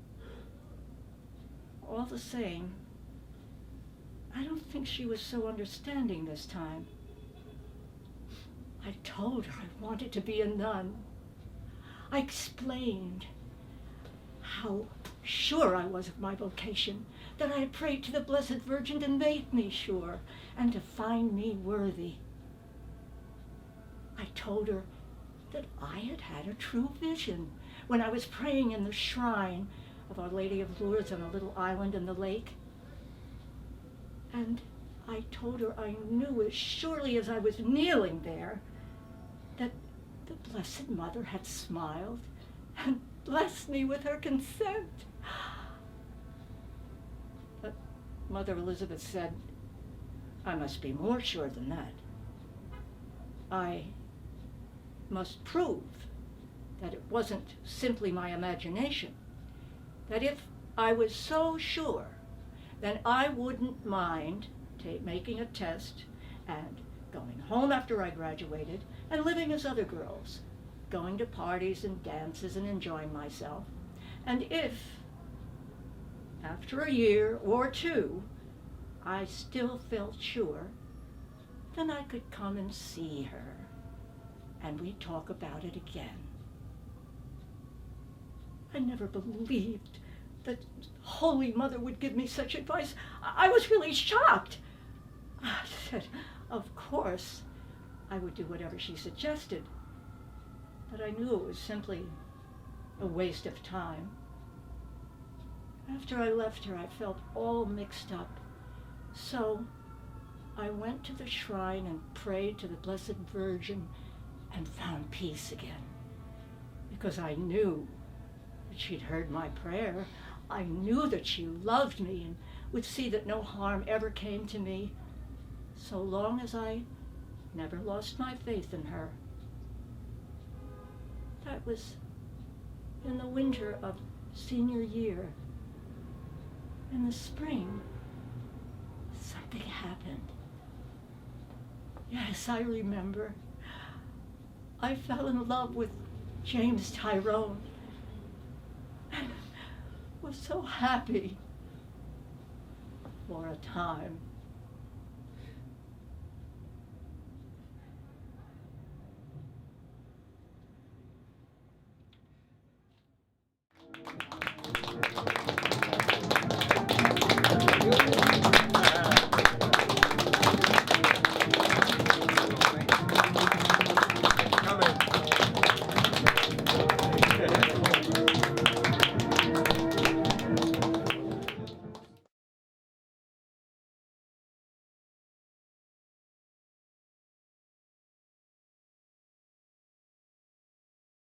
All the same, I don't think she was so understanding this time. I told her I wanted to be a nun. I explained how sure I was of my vocation, that I had prayed to the Blessed Virgin to make me sure and to find me worthy. I told her that I had had a true vision when I was praying in the shrine of Our Lady of Lourdes on a little island in the lake. And I told her I knew as surely as I was kneeling there that the Blessed Mother had smiled and blessed me with her consent. But Mother Elizabeth said, I must be more sure than that. I must prove that it wasn't simply my imagination, that if I was so sure, then I wouldn't mind making a test and going home after I graduated and living as other girls, going to parties and dances and enjoying myself. And if, after a year or two, I still felt sure, then I could come and see her, and we'd talk about it again. I never believed that Holy Mother would give me such advice. I was really shocked. I said, of course, I would do whatever she suggested, but I knew it was simply a waste of time. After I left her, I felt all mixed up. So I went to the shrine and prayed to the Blessed Virgin and found peace again, because I knew that she'd heard my prayer. I knew that she loved me and would see that no harm ever came to me, so long as I never lost my faith in her. That was in the winter of senior year. In the spring, something happened. Yes, I remember. I fell in love with James Tyrone and was so happy for a time.